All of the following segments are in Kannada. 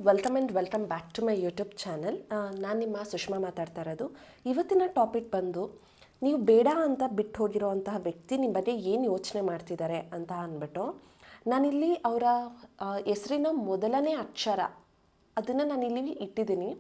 Welcome back to my YouTube channel. ನಾನು ನಿಮ್ಮ ಸುಷ್ಮಾ ಮಾತಾಡ್ತಾ ಇರೋದು. ಇವತ್ತಿನ ಟಾಪಿಕ್ ಬಂದು, ನೀವು ಬೇಡ ಅಂತ ಬಿಟ್ಟು ಹೋಗಿರೋವಂತಹ ವ್ಯಕ್ತಿ ನಿಮ್ಮ ಬಗ್ಗೆ ಏನು ಯೋಚನೆ ಮಾಡ್ತಿದ್ದಾರೆ ಅಂತ ಅಂದ್ಬಿಟ್ಟು, ನಾನಿಲ್ಲಿ ಅವರ ಹೆಸರಿನ ಮೊದಲನೇ ಅಕ್ಷರ ಅದನ್ನು ನಾನಿಲ್ಲಿ ಇಟ್ಟಿದ್ದೀನಿ.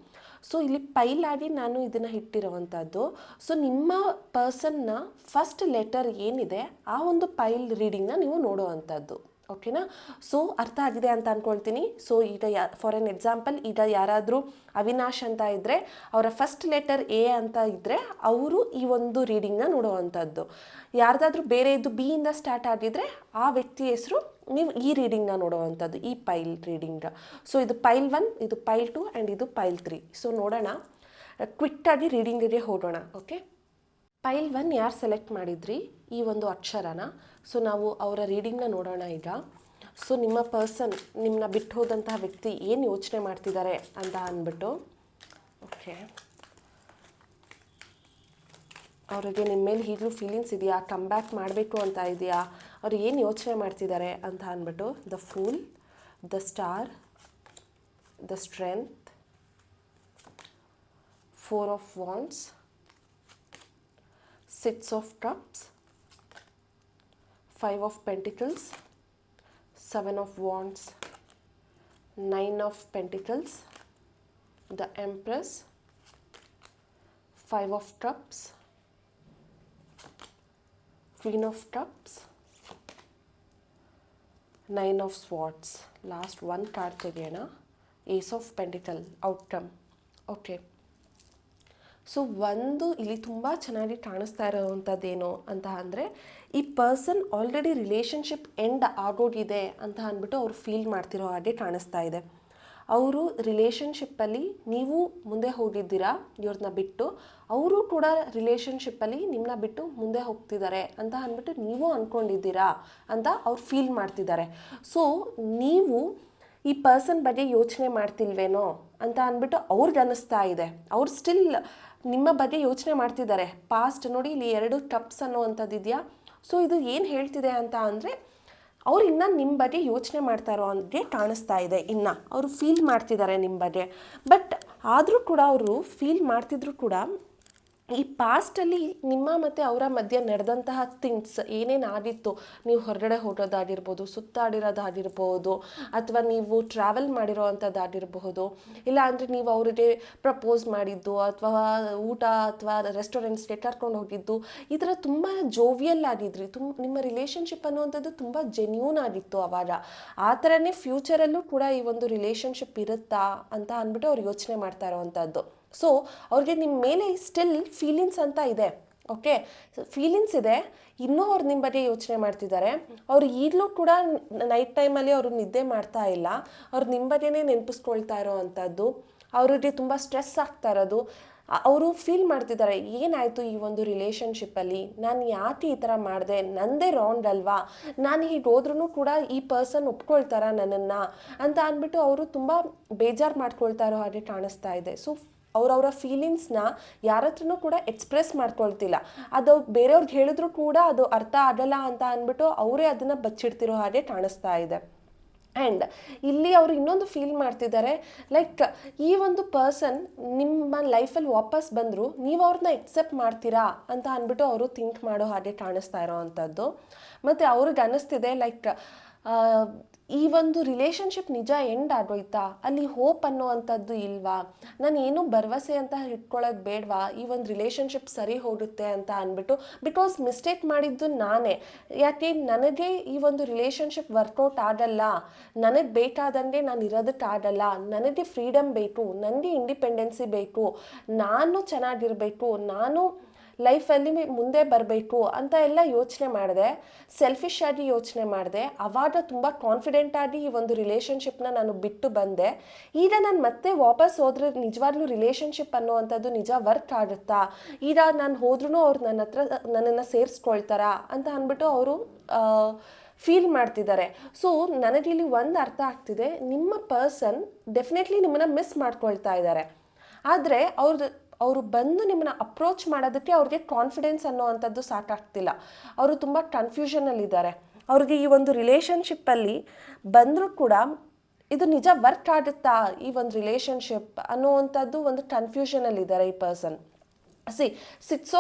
ಸೊ ಇಲ್ಲಿ ಪೈಲಾಗಿ ನಾನು ಇದನ್ನು ಇಟ್ಟಿರೋವಂಥದ್ದು. ಸೊ ನಿಮ್ಮ ಪರ್ಸನ್ನ ಫಸ್ಟ್ ಲೆಟರ್ ಏನಿದೆ ಆ ಒಂದು ಪೈಲ್ ರೀಡಿಂಗ್ನ ನೀವು ನೋಡುವಂಥದ್ದು. ಓಕೆನಾ? ಸೊ ಅರ್ಥ ಆಗಿದೆ ಅಂತ ಅಂದ್ಕೊಳ್ತೀನಿ. ಸೊ ಈಗ ಫಾರ್ ಎನ್ ಎಕ್ಸಾಂಪಲ್, ಈಗ ಯಾರಾದರೂ ಅವಿನಾಶ್ ಅಂತ ಇದ್ದರೆ, ಅವರ ಫಸ್ಟ್ ಲೆಟರ್ ಎ ಅಂತ ಇದ್ದರೆ ಅವರು ಈ ಒಂದು ರೀಡಿಂಗ್ನ ನೋಡುವಂಥದ್ದು. ಯಾರ್ದಾದ್ರೂ ಬೇರೆ ಇದು ಬಿ ಇಂದ ಸ್ಟಾರ್ಟ್ ಆಗಿದ್ರೆ ಆ ವ್ಯಕ್ತಿ ಹೆಸರು ನೀವು ಈ ರೀಡಿಂಗ್ನ ನೋಡುವಂಥದ್ದು, ಈ ಪೈಲ್ ರೀಡಿಂಗ್. ಸೊ ಇದು ಪೈಲ್ 1, ಇದು ಪೈಲ್ 2 ಆ್ಯಂಡ್ ಇದು ಪೈಲ್ 3. ಸೊ ನೋಡೋಣ, ಕ್ವಿಕ್ಕಾಗಿ ರೀಡಿಂಗಿಗೆ ಹೋಗೋಣ. ಓಕೆ, ಪೈಲ್ 1 ಯಾರು ಸೆಲೆಕ್ಟ್ ಮಾಡಿದ್ರಿ ಈ ಒಂದು ಅಕ್ಷರನ. ಸೊ ನಾವು ಅವರ ರೀಡಿಂಗ್ನ ನೋಡೋಣ ಈಗ. ಸೊ ನಿಮ್ಮ ಪರ್ಸನ್, ನಿಮ್ಮನ್ನ ಬಿಟ್ಟು ಹೋದಂತಹ ವ್ಯಕ್ತಿ ಏನು ಯೋಚನೆ ಮಾಡ್ತಿದ್ದಾರೆ ಅಂತ ಅಂದ್ಬಿಟ್ಟು, ಓಕೆ, ಅವರಿಗೆ ನಿಮ್ಮ ಮೇಲೆ ಈಗಲೂ ಫೀಲಿಂಗ್ಸ್ ಇದೆಯಾ, ಕಮ್ ಬ್ಯಾಕ್ ಮಾಡಬೇಕು ಅಂತ ಇದೆಯಾ, ಅವ್ರು ಏನು ಯೋಚನೆ ಮಾಡ್ತಿದ್ದಾರೆ ಅಂತ ಅಂದ್ಬಿಟ್ಟು, the pool, the star, the strength, 4 of Wands, 6 of Cups, 5 of Pentacles, 7 of Wands, 9 of Pentacles, the Empress, 5 of Cups, Queen of Cups, 9 of Swords. Last one card ತೆಗೆಯೋಣ, Ace of Pentacle, outcome. Okay, so ಒಂದು ಇಲ್ಲಿ ತುಂಬ ಚೆನ್ನಾಗಿ ಕಾಣಿಸ್ತಾ ಇರೋವಂಥದ್ದೇನು ಅಂತ ಅಂದರೆ, ಈ ಪರ್ಸನ್ ಆಲ್ರೆಡಿ ರಿಲೇಷನ್ಶಿಪ್ ಎಂಡ್ ಆಗೋಗಿದೆ ಅಂತ ಅಂದ್ಬಿಟ್ಟು ಅವ್ರು ಫೀಲ್ ಮಾಡ್ತಿರೋ ಹಾಗೆ ಕಾಣಿಸ್ತಾ ಇದೆ. ಅವರು ರಿಲೇಷನ್ಶಿಪ್ಪಲ್ಲಿ ನೀವು ಮುಂದೆ ಹೋಗಿದ್ದೀರಾ ಇವ್ರನ್ನ ಬಿಟ್ಟು, ಅವರು ಕೂಡ ರಿಲೇಷನ್ಶಿಪ್ಪಲ್ಲಿ ನಿಮ್ಮನ್ನ ಬಿಟ್ಟು ಮುಂದೆ ಹೋಗ್ತಿದ್ದಾರೆ ಅಂತ ಅಂದ್ಬಿಟ್ಟು ನೀವು ಅಂದ್ಕೊಂಡಿದ್ದೀರಾ ಅಂತ ಅವ್ರು ಫೀಲ್ ಮಾಡ್ತಿದ್ದಾರೆ. ಸೊ ನೀವು ಈ ಪರ್ಸನ್ ಬಗ್ಗೆ ಯೋಚನೆ ಮಾಡ್ತಿಲ್ವೇನೋ ಅಂತ ಅಂದ್ಬಿಟ್ಟು ಅವ್ರಿಗೆ ಅನ್ನಿಸ್ತಾ ಇದೆ. ಅವ್ರು ಸ್ಟಿಲ್ ನಿಮ್ಮ ಬಗ್ಗೆ ಯೋಚನೆ ಮಾಡ್ತಿದ್ದಾರೆ. ಪಾಸ್ಟ್ ನೋಡಿ, ಇಲ್ಲಿ 2 ಕಪ್ಸ್ ಅನ್ನೋವಂಥದ್ದು ಇದೆಯಾ. ಸೊ ಇದು ಏನು ಹೇಳ್ತಿದೆ ಅಂತ ಅಂದರೆ, ಅವ್ರು ಇನ್ನೂ ನಿಮ್ಮ ಬಗ್ಗೆ ಯೋಚನೆ ಮಾಡ್ತಾರೋ ಅಂದರೆ ಕಾಣಿಸ್ತಾ ಇದೆ. ಇನ್ನು ಅವರು ಫೀಲ್ ಮಾಡ್ತಿದ್ದಾರೆ ನಿಮ್ಮ ಬಗ್ಗೆ. ಬಟ್ ಆದರೂ ಕೂಡ ಅವರು ಫೀಲ್ ಮಾಡ್ತಿದ್ರು ಕೂಡ, ಈ ಪಾಸ್ಟಲ್ಲಿ ನಿಮ್ಮ ಮತ್ತು ಅವರ ಮಧ್ಯೆ ನಡೆದಂತಹ ಥಿಂಗ್ಸ್ ಏನೇನು ಆಗಿತ್ತು, ನೀವು ಹೊರಗಡೆ ಹೋಗೋದಾಗಿರ್ಬೋದು, ಸುತ್ತಾಡಿರೋದಾಗಿರ್ಬೋದು, ಅಥವಾ ನೀವು ಟ್ರಾವೆಲ್ ಮಾಡಿರೋ ಅಂಥದ್ದಾಗಿರಬಹುದು, ಇಲ್ಲ ಅಂದರೆ ನೀವು ಅವರಿಗೆ ಪ್ರಪೋಸ್ ಮಾಡಿದ್ದು, ಅಥವಾ ಊಟ ಅಥವಾ ರೆಸ್ಟೋರೆಂಟ್ಸ್ಗೆ ಕರ್ಕೊಂಡು ಹೋಗಿದ್ದು, ಈ ಥರ ತುಂಬ ಜೋವಿಯಲ್ ಆಗಿದ್ರಿ. ನಿಮ್ಮ ರಿಲೇಷನ್ಶಿಪ್ ಅನ್ನುವಂಥದ್ದು ತುಂಬ ಜೆನ್ಯೂನ್ ಆಗಿತ್ತು ಆವಾಗ. ಆ ಥರನೇ ಫ್ಯೂಚರಲ್ಲೂ ಕೂಡ ಈ ಒಂದು ರಿಲೇಷನ್ಶಿಪ್ ಇರುತ್ತಾ ಅಂತ ಅಂದ್ಬಿಟ್ಟು ಅವ್ರು ಯೋಚನೆ ಮಾಡ್ತಾ ಇರೋವಂಥದ್ದು. ಸೊ ಅವ್ರಿಗೆ ನಿಮ್ಮ ಮೇಲೆ ಸ್ಟಿಲ್ ಫೀಲಿಂಗ್ಸ್ ಅಂತ ಇದೆ. ಓಕೆ, ಫೀಲಿಂಗ್ಸ್ ಇದೆ, ಇನ್ನೂ ಅವ್ರು ನಿಮ್ಮ ಬಗ್ಗೆ ಯೋಚನೆ ಮಾಡ್ತಿದ್ದಾರೆ. ಅವ್ರು ಈಗಲೂ ಕೂಡ ನೈಟ್ ಟೈಮಲ್ಲಿ ಅವರು ನಿದ್ದೆ ಮಾಡ್ತಾ ಇಲ್ಲ. ಅವ್ರು ನಿಮ್ಮ ಬಗ್ಗೆನೇ ನೆನಪಿಸ್ಕೊಳ್ತಾ ಇರೋ ಅಂಥದ್ದು, ಅವ್ರಿಗೆ ತುಂಬ ಸ್ಟ್ರೆಸ್ ಆಗ್ತಾ ಇರೋದು. ಅವರು ಫೀಲ್ ಮಾಡ್ತಿದ್ದಾರೆ, ಏನಾಯಿತು ಈ ಒಂದು ರಿಲೇಷನ್ಶಿಪ್ಪಲ್ಲಿ, ನಾನು ಯಾಕೆ ಈ ಥರ ಮಾಡಿದೆ, ನನ್ನದೇ ರಾಂಗ್ ಅಲ್ವಾ, ನಾನು ಹೀಗೆ ಹೋದ್ರೂ ಕೂಡ ಈ ಪರ್ಸನ್ ಒಪ್ಕೊಳ್ತಾರ ನನ್ನನ್ನು ಅಂತ ಅಂದ್ಬಿಟ್ಟು ಅವರು ತುಂಬ ಬೇಜಾರು ಮಾಡ್ಕೊಳ್ತಾ ಇರೋ ಹಾಗೆ ಕಾಣಿಸ್ತಾ ಇದೆ. ಸೊ ಅವರವರ ಫೀಲಿಂಗ್ಸ್ನ ಯಾರ ಹತ್ರನೂ ಕೂಡ ಎಕ್ಸ್ಪ್ರೆಸ್ ಮಾಡ್ಕೊಳ್ತಿಲ್ಲ. ಅದು ಬೇರೆಯವ್ರಿಗೆ ಹೇಳಿದ್ರು ಕೂಡ ಅದು ಅರ್ಥ ಆಗಲ್ಲ ಅಂತ ಅಂದ್ಬಿಟ್ಟು ಅವರೇ ಅದನ್ನು ಬಚ್ಚಿಡ್ತಿರೋ ಹಾಗೆ ಕಾಣಿಸ್ತಾ ಇದೆ. ಆ್ಯಂಡ್ ಇಲ್ಲಿ ಅವರು ಇನ್ನೊಂದು ಫೀಲ್ ಮಾಡ್ತಿದ್ದಾರೆ, ಲೈಕ್ ಈ ಒಂದು ಪರ್ಸನ್ ನಿಮ್ಮ ಲೈಫಲ್ಲಿ ವಾಪಸ್ ಬಂದರು, ನೀವು ಅವ್ರನ್ನ ಎಕ್ಸೆಪ್ಟ್ ಮಾಡ್ತೀರಾ ಅಂತ ಅಂದ್ಬಿಟ್ಟು ಅವರು ಥಿಂಕ್ ಮಾಡೋ ಹಾಗೆ ಕಾಣಿಸ್ತಾ ಇರೋ ಅಂಥದ್ದು. ಮತ್ತು ಅವ್ರಿಗೆ ಅನ್ನಿಸ್ತಿದೆ, ಲೈಕ್ ಈ ಒಂದು ರಿಲೇಷನ್ಶಿಪ್ ನಿಜ ಎಂಡ್ ಆಗೋಯ್ತಾ, ಅಲ್ಲಿ ಹೋಪ್ ಅನ್ನೋ ಅಂಥದ್ದು ಇಲ್ವಾ, ನಾನು ಏನೂ ಭರವಸೆ ಅಂತ ಇಟ್ಕೊಳ್ಳೋದು ಬೇಡವಾ, ಈ ಒಂದು ರಿಲೇಷನ್ಶಿಪ್ ಸರಿ ಹೋಗುತ್ತೆ ಅಂತ ಅಂದ್ಬಿಟ್ಟು. ಬಿಕಾಸ್ ಮಿಸ್ಟೇಕ್ ಮಾಡಿದ್ದು ನಾನೇ. ಯಾಕೆ ನನಗೆ ಈ ಒಂದು ರಿಲೇಷನ್ಶಿಪ್ ವರ್ಕೌಟ್ ಆಗಲ್ಲ, ನನಗೆ ಬೇಕಾದಂಗೆ ನಾನು ಇರೋದಕ್ಕಾಗಲ್ಲ, ನನಗೆ ಫ್ರೀಡಮ್ ಬೇಕು, ನನಗೆ ಇಂಡಿಪೆಂಡೆನ್ಸಿ ಬೇಕು, ನಾನು ಚೆನ್ನಾಗಿರಬೇಕು, ನಾನು ಲೈಫಲ್ಲಿ ಮುಂದೆ ಬರಬೇಕು ಅಂತ ಎಲ್ಲ ಯೋಚನೆ ಮಾಡಿದೆ, ಸೆಲ್ಫಿಶ್ ಆಗಿ ಯೋಚನೆ ಮಾಡಿದೆ. ಆವಾಗ ತುಂಬ ಕಾನ್ಫಿಡೆಂಟಾಗಿ ಈ ಒಂದು ರಿಲೇಷನ್ಶಿಪ್ನ ನಾನು ಬಿಟ್ಟು ಬಂದೆ. ಈಗ ನಾನು ಮತ್ತೆ ವಾಪಸ್ ಹೋದ್ರೆ ನಿಜವಾಗ್ಲೂ ರಿಲೇಷನ್ಶಿಪ್ ಅನ್ನೋವಂಥದ್ದು ನಿಜ ವರ್ಕ್ ಆಗುತ್ತಾ, ಈಗ ನಾನು ಹೋದ್ರೂ ಅವ್ರು ನನ್ನ ಹತ್ರ ನನ್ನನ್ನು ಸೇರಿಸ್ಕೊಳ್ತಾರಾ ಅಂತ ಅಂದ್ಬಿಟ್ಟು ಅವರು ಫೀಲ್ ಮಾಡ್ತಿದ್ದಾರೆ. ಸೊ ನನಗಿಲ್ಲಿ ಒಂದು ಅರ್ಥ ಆಗ್ತಿದೆ, ನಿಮ್ಮ ಪರ್ಸನ್ ಡೆಫಿನೆಟ್ಲಿ ನಿಮ್ಮನ್ನು ಮಿಸ್ ಮಾಡ್ಕೊಳ್ತಾ ಇದ್ದಾರೆ. ಆದರೆ ಅವರು ಬಂದು ನಿಮ್ಮನ್ನ ಅಪ್ರೋಚ್ ಮಾಡೋದಕ್ಕೆ ಅವ್ರಿಗೆ ಕಾನ್ಫಿಡೆನ್ಸ್ ಅನ್ನೋ ಅಂಥದ್ದು ಸಾಕಾಗ್ತಿಲ್ಲ. ಅವರು ತುಂಬ ಕನ್ಫ್ಯೂಷನಲ್ಲಿದ್ದಾರೆ. ಅವ್ರಿಗೆ ಈ ಒಂದು ರಿಲೇಷನ್ಶಿಪ್ಪಲ್ಲಿ ಬಂದರೂ ಕೂಡ ಇದು ನಿಜ ವರ್ಕ್ ಆಗುತ್ತಾ ಈ ಒಂದು ರಿಲೇಷನ್ಶಿಪ್ ಅನ್ನುವಂಥದ್ದು ಒಂದು ಕನ್ಫ್ಯೂಷನಲ್ಲಿದ್ದಾರೆ ಈ ಪರ್ಸನ್. ಸಿಟ್ಸ್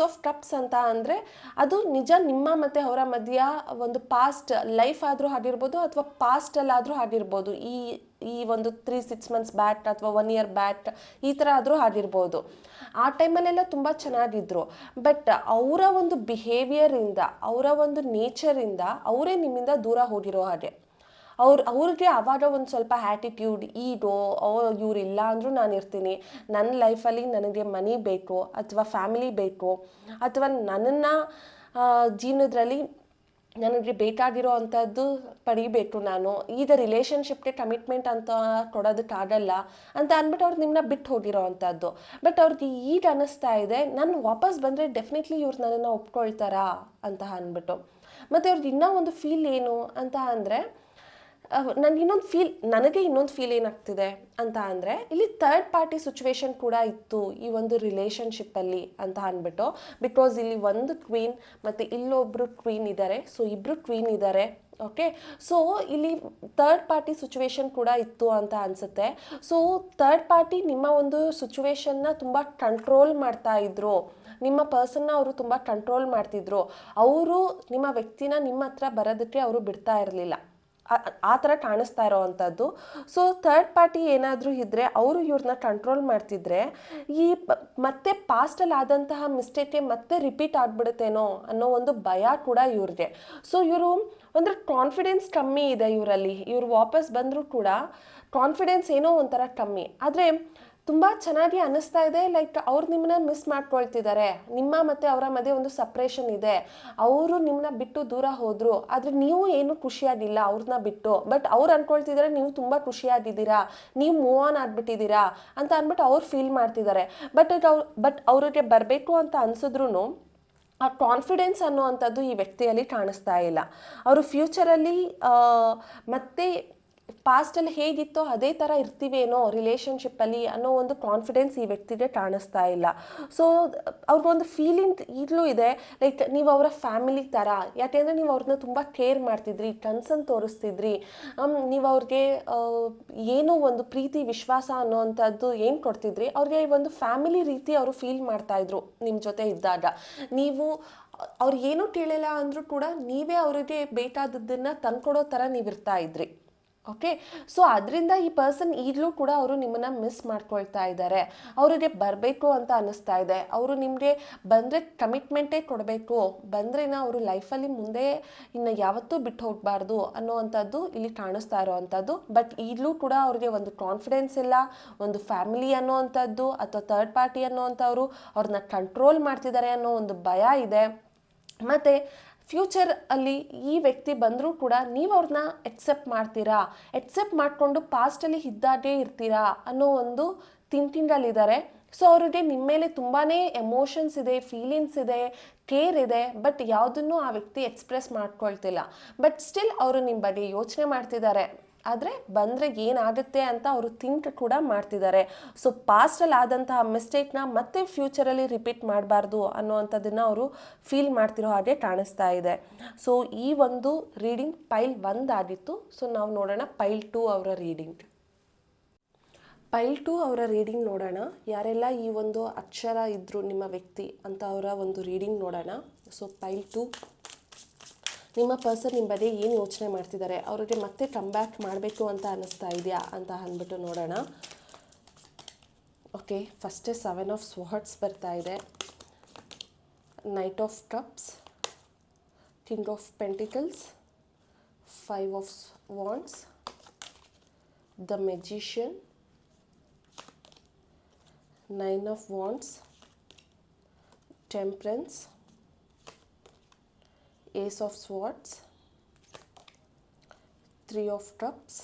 ಆಫ್ ಕಪ್ಸ್ ಅಂತ ಅಂದರೆ ಅದು ನಿಜ ನಿಮ್ಮ ಮತ್ತು ಅವರ ಮಧ್ಯ ಒಂದು ಪಾಸ್ಟ್ ಲೈಫ್ ಆದರೂ ಆಗಿರ್ಬೋದು ಅಥವಾ ಪಾಸ್ಟಲ್ಲಾದರೂ ಆಗಿರ್ಬೋದು. ಈ ಒಂದು 3-6 ಮಂತ್ಸ್ ಬ್ಯಾಟ್ ಅಥವಾ 1 ಇಯರ್ ಬ್ಯಾಟ್ ಈ ಥರ ಆದರೂ ಆಗಿರ್ಬೋದು. ಆ ಟೈಮಲ್ಲೆಲ್ಲ ತುಂಬ ಚೆನ್ನಾಗಿದ್ರು. ಬಟ್ ಅವರ ಒಂದು ಬಿಹೇವಿಯರಿಂದ, ಅವರ ಒಂದು ನೇಚರಿಂದ ಅವರೇ ನಿಮ್ಮಿಂದ ದೂರ ಹೋಗಿರೋ ಹಾಗೆ. ಅವ್ರಿಗೆ ಆವಾಗ ಒಂದು ಸ್ವಲ್ಪ ಆ್ಯಟಿಟ್ಯೂಡ್, ಈಗೋ ಇವ್ರು ಇಲ್ಲ ಅಂದರೂ ನಾನು ಇರ್ತೀನಿ, ನನ್ನ ಲೈಫಲ್ಲಿ ನನಗೆ ಮನಿ ಬೇಕು ಅಥವಾ ಫ್ಯಾಮಿಲಿ ಬೇಕು ಅಥವಾ ನನ್ನನ್ನು ಜೀವನದಲ್ಲಿ ನನಗೆ ಬೇಕಾಗಿರೋ ಅಂಥದ್ದು ಪಡಿಬೇಕು, ನಾನು ಈಗ ರಿಲೇಷನ್ಶಿಪ್ಗೆ ಕಮಿಟ್ಮೆಂಟ್ ಅಂತ ಕೊಡೋದಕ್ಕಾಗಲ್ಲ ಅಂತ ಅಂದ್ಬಿಟ್ಟು ಅವ್ರು ನಿಮ್ಮನ್ನ ಬಿಟ್ಟು ಹೋಗಿರೋ ಅಂಥದ್ದು. ಬಟ್ ಅವ್ರಿಗೆ ಈಗ ಅನ್ನಿಸ್ತಾ ಇದೆ ನಾನು ವಾಪಸ್ ಬಂದರೆ ಡೆಫಿನೆಟ್ಲಿ ಇವ್ರು ನನ್ನನ್ನು ಒಪ್ಕೊಳ್ತಾರಾ ಅಂತ ಅಂದ್ಬಿಟ್ಟು. ಮತ್ತು ಅವ್ರಿಗೆ ಇನ್ನೂ ಒಂದು ಫೀಲ್ ಏನು ಅಂತ ಅಂದರೆ, ನನಗೆ ಇನ್ನೊಂದು ಫೀಲ್ ಏನಾಗ್ತಿದೆ ಅಂತ ಅಂದರೆ ಇಲ್ಲಿ ಥರ್ಡ್ ಪಾರ್ಟಿ ಸಿಚುವೇಶನ್ ಕೂಡ ಇತ್ತು ಈ ಒಂದು ರಿಲೇಷನ್ಶಿಪ್ಪಲ್ಲಿ ಅಂತ ಅಂದ್ಬಿಟ್ಟು. ಬಿಕಾಸ್ ಇಲ್ಲಿ ಒಂದು ಕ್ವೀನ್ ಮತ್ತು ಇಲ್ಲೊಬ್ಬರು ಕ್ವೀನ್ ಇದ್ದಾರೆ, ಸೊ ಇಬ್ಬರು ಕ್ವೀನ್ ಇದ್ದಾರೆ. ಓಕೆ, ಸೊ ಇಲ್ಲಿ ಥರ್ಡ್ ಪಾರ್ಟಿ ಸಿಚುವೇಶನ್ ಕೂಡ ಇತ್ತು ಅಂತ ಅನಿಸುತ್ತೆ. ಸೊ ಥರ್ಡ್ ಪಾರ್ಟಿ ನಿಮ್ಮ ಒಂದು ಸಿಚುವೇಶನ್ನ ತುಂಬ ಕಂಟ್ರೋಲ್ ಮಾಡ್ತಾ ಇದ್ರು, ನಿಮ್ಮ ಪರ್ಸನ್ನ ಅವರು ತುಂಬ ಕಂಟ್ರೋಲ್ ಮಾಡ್ತಿದ್ರು. ಅವರು ನಿಮ್ಮ ವ್ಯಕ್ತಿನ ನಿಮ್ಮ ಹತ್ರ ಬರೋದಕ್ಕೆ ಅವರು ಬಿಡ್ತಾ ಇರಲಿಲ್ಲ, ಆ ಥರ ಕಾಣಿಸ್ತಾ ಇರೋ ಅಂಥದ್ದು. ಸೊ ಥರ್ಡ್ ಪಾರ್ಟಿ ಏನಾದರೂ ಇದ್ದರೆ ಅವರು ಇವ್ರನ್ನ ಕಂಟ್ರೋಲ್ ಮಾಡ್ತಿದ್ರೆ ಮತ್ತೆ ಪಾಸ್ಟಲ್ಲಿ ಆದಂತಹ ಮಿಸ್ಟೇಕೆ ಮತ್ತೆ ರಿಪೀಟ್ ಆಗಿಬಿಡುತ್ತೇನೋ ಅನ್ನೋ ಒಂದು ಭಯ ಕೂಡ ಇವ್ರಿಗೆ. ಸೊ ಇವರು ಅಂದರೆ ಕಾನ್ಫಿಡೆನ್ಸ್ ಕಮ್ಮಿ ಇದೆ ಇವರಲ್ಲಿ. ಇವರು ವಾಪಸ್ ಬಂದರೂ ಕೂಡ ಕಾನ್ಫಿಡೆನ್ಸ್ ಏನೋ ಒಂಥರ ಕಮ್ಮಿ. ಆದರೆ ತುಂಬ ಚೆನ್ನಾಗಿ ಅನ್ನಿಸ್ತಾ ಇದೆ, ಲೈಕ್ ಅವ್ರು ನಿಮ್ಮನ್ನ ಮಿಸ್ ಮಾಡ್ಕೊಳ್ತಿದ್ದಾರೆ. ನಿಮ್ಮ ಮತ್ತು ಅವರ ಮಧ್ಯೆ ಒಂದು ಸಪ್ರೇಷನ್ ಇದೆ. ಅವರು ನಿಮ್ಮನ್ನ ಬಿಟ್ಟು ದೂರ ಹೋದರು, ಆದರೆ ನೀವು ಏನು ಖುಷಿಯಾಗಿಲ್ಲ ಅವ್ರನ್ನ ಬಿಟ್ಟು. ಬಟ್ ಅವ್ರು ಅಂದ್ಕೊಳ್ತಿದ್ದಾರೆ ನೀವು ತುಂಬ ಖುಷಿಯಾಗಿದ್ದೀರಾ, ನೀವು ಮೂವ್ ಆನ್ ಆಗಿಬಿಟ್ಟಿದ್ದೀರಾ ಅಂತ ಅಂದ್ಬಿಟ್ಟು ಅವ್ರು ಫೀಲ್ ಮಾಡ್ತಿದ್ದಾರೆ. ಬಟ್ ಅವ್ರಿಗೆ ಬರಬೇಕು ಅಂತ ಅನಿಸಿದ್ರು ಆ ಕಾನ್ಫಿಡೆನ್ಸ್ ಅನ್ನುವಂಥದ್ದು ಈ ವ್ಯಕ್ತಿಯಲ್ಲಿ ಕಾಣಿಸ್ತಾ ಇಲ್ಲ. ಅವರು ಫ್ಯೂಚರಲ್ಲಿ ಮತ್ತೆ ಪಾಸ್ಟಲ್ಲಿ ಹೇಗಿತ್ತೋ ಅದೇ ಥರ ಇರ್ತೀವೇನೋ ರಿಲೇಷನ್ಶಿಪ್ಪಲ್ಲಿ ಅನ್ನೋ ಒಂದು ಕಾನ್ಫಿಡೆನ್ಸ್ ಈ ವ್ಯಕ್ತಿಗೆ ಕಾಣಿಸ್ತಾ ಇಲ್ಲ. ಸೊ ಅವ್ರಿಗೊಂದು ಫೀಲಿಂಗ್ ಈಗಲೂ ಇದೆ, ಲೈಕ್ ನೀವು ಅವರ ಫ್ಯಾಮಿಲಿ ಥರ. ಯಾಕೆಂದರೆ ನೀವು ಅವ್ರನ್ನ ತುಂಬ ಕೇರ್ ಮಾಡ್ತಿದ್ರಿ, ಕನ್ಸರ್ನ್ ತೋರಿಸ್ತಿದ್ರಿ, ನೀವು ಅವ್ರಿಗೆ ಏನೋ ಒಂದು ಪ್ರೀತಿ ವಿಶ್ವಾಸ ಅನ್ನೋವಂಥದ್ದು ಏನು ಕೊಡ್ತಿದ್ರಿ, ಅವ್ರಿಗೆ ಒಂದು ಫ್ಯಾಮಿಲಿ ರೀತಿ ಅವರು ಫೀಲ್ ಮಾಡ್ತಾಯಿದ್ರು ನಿಮ್ಮ ಜೊತೆ ಇದ್ದಾಗ. ನೀವು ಅವ್ರು ಏನೂ ಕೇಳಿಲ್ಲ ಅಂದರೂ ಕೂಡ ನೀವೇ ಅವರಿಗೆ ಬೇಕಾದದ್ದನ್ನು ತಂದ್ಕೊಡೋ ಥರ ನೀವಿರ್ತಾ ಇದ್ರಿ. ಓಕೆ, ಸೊ ಅದರಿಂದ ಈ ಪರ್ಸನ್ ಈಗಲೂ ಕೂಡ ಅವರು ನಿಮ್ಮನ್ನು ಮಿಸ್ ಮಾಡ್ಕೊಳ್ತಾ ಇದ್ದಾರೆ. ಅವರಿಗೆ ಬರಬೇಕು ಅಂತ ಅನ್ನಿಸ್ತಾ ಇದೆ. ಅವರು ನಿಮಗೆ ಬಂದರೆ ಕಮಿಟ್ಮೆಂಟೇ ಕೊಡಬೇಕು, ಬಂದ್ರೇನ ಅವರು ಲೈಫಲ್ಲಿ ಮುಂದೆ ಇನ್ನು ಯಾವತ್ತೂ ಬಿಟ್ಟು ಹೋಗಬಾರ್ದು ಅನ್ನೋವಂಥದ್ದು ಇಲ್ಲಿ ಕಾಣಿಸ್ತಾ ಇರೋವಂಥದ್ದು. ಬಟ್ ಈಗಲೂ ಕೂಡ ಅವ್ರಿಗೆ ಒಂದು ಕಾನ್ಫಿಡೆನ್ಸ್ ಇಲ್ಲ, ಒಂದು ಫ್ಯಾಮಿಲಿ ಅನ್ನೋವಂಥದ್ದು ಅಥವಾ ಥರ್ಡ್ ಪಾರ್ಟಿ ಅನ್ನೋವಂಥವ್ರು ಅವ್ರನ್ನ ಕಂಟ್ರೋಲ್ ಮಾಡ್ತಿದ್ದಾರೆ ಅನ್ನೋ ಒಂದು ಭಯ ಇದೆ. ಮತ್ತು ಫ್ಯೂಚರ್ ಅಲ್ಲಿ ಈ ವ್ಯಕ್ತಿ ಬಂದರೂ ಕೂಡ ನೀವು ಅವ್ರನ್ನ ಎಕ್ಸೆಪ್ಟ್ ಮಾಡ್ತೀರಾ, ಎಕ್ಸೆಪ್ಟ್ ಮಾಡಿಕೊಂಡು ಪಾಸ್ಟಲ್ಲಿ ಇದ್ದಾಗೇ ಇರ್ತೀರಾ ಅನ್ನೋ ಒಂದು ಥಿಂಕಿಂಗಲ್ಲಿದ್ದಾರೆ. ಸೊ ಅವ್ರಿಗೆ ನಿಮ್ಮ ಮೇಲೆ ತುಂಬಾ ಎಮೋಷನ್ಸ್ ಇದೆ, ಫೀಲಿಂಗ್ಸ್ ಇದೆ, ಕೇರ್ ಇದೆ. ಬಟ್ ಯಾವುದನ್ನು ಆ ವ್ಯಕ್ತಿ ಎಕ್ಸ್ಪ್ರೆಸ್ ಮಾಡ್ಕೊಳ್ತಿಲ್ಲ. ಬಟ್ ಸ್ಟಿಲ್ ಅವರು ನಿಮ್ಮ ಬಗ್ಗೆ ಯೋಚನೆ ಮಾಡ್ತಿದ್ದಾರೆ. ಆದರೆ ಬಂದರೆ ಏನಾಗುತ್ತೆ ಅಂತ ಅವರು ಥಿಂಕ್ ಕೂಡ ಮಾಡ್ತಿದ್ದಾರೆ. ಸೊ ಪಾಸ್ಟಲ್ಲಿ ಆದಂತಹ ಮಿಸ್ಟೇಕ್ನ ಮತ್ತೆ ಫ್ಯೂಚರಲ್ಲಿ ರಿಪೀಟ್ ಮಾಡಬಾರ್ದು ಅನ್ನೋವಂಥದ್ದನ್ನು ಅವರು ಫೀಲ್ ಮಾಡ್ತಿರೋ ಹಾಗೆ ಕಾಣಿಸ್ತಾ ಇದೆ. ಸೊ ಈ ಒಂದು ರೀಡಿಂಗ್ ಪೈಲ್ 1 ಆಗಿತ್ತು. ಸೊ ನಾವು ನೋಡೋಣ ಪೈಲ್ 2 ಅವರ ರೀಡಿಂಗ್. ಪೈಲ್ 2 ಅವರ ರೀಡಿಂಗ್ ನೋಡೋಣ. ಯಾರೆಲ್ಲ ಈ ಒಂದು ಅಕ್ಷರ ಇದ್ದರು ನಿಮ್ಮ ವ್ಯಕ್ತಿ ಅಂತ ಅವರ ಒಂದು ರೀಡಿಂಗ್ ನೋಡೋಣ. ಸೊ ಪೈಲ್ 2, ನಿಮ್ಮ ಪರ್ಸನ್ ನಿಮ್ಮ ಬಗ್ಗೆ ಏನು ಯೋಚನೆ ಮಾಡ್ತಿದ್ದಾರೆ, ಅವರಿಗೆ ಮತ್ತೆ ಕಮ್ ಬ್ಯಾಕ್ ಮಾಡಬೇಕು ಅಂತ ಅನ್ನಿಸ್ತಾ ಇದೆಯಾ ಅಂತ ಅಂದ್ಬಿಟ್ಟು ನೋಡೋಣ. ಓಕೆ, ಫಸ್ಟೇ 7 ಆಫ್ ಸ್ವಾರ್ಡ್ಸ್ ಬರ್ತಾ ಇದೆ, knight of cups, king of pentacles, 5 of wands, the magician, 9 of wands, temperance, Ace of Swords, 3 of Cups,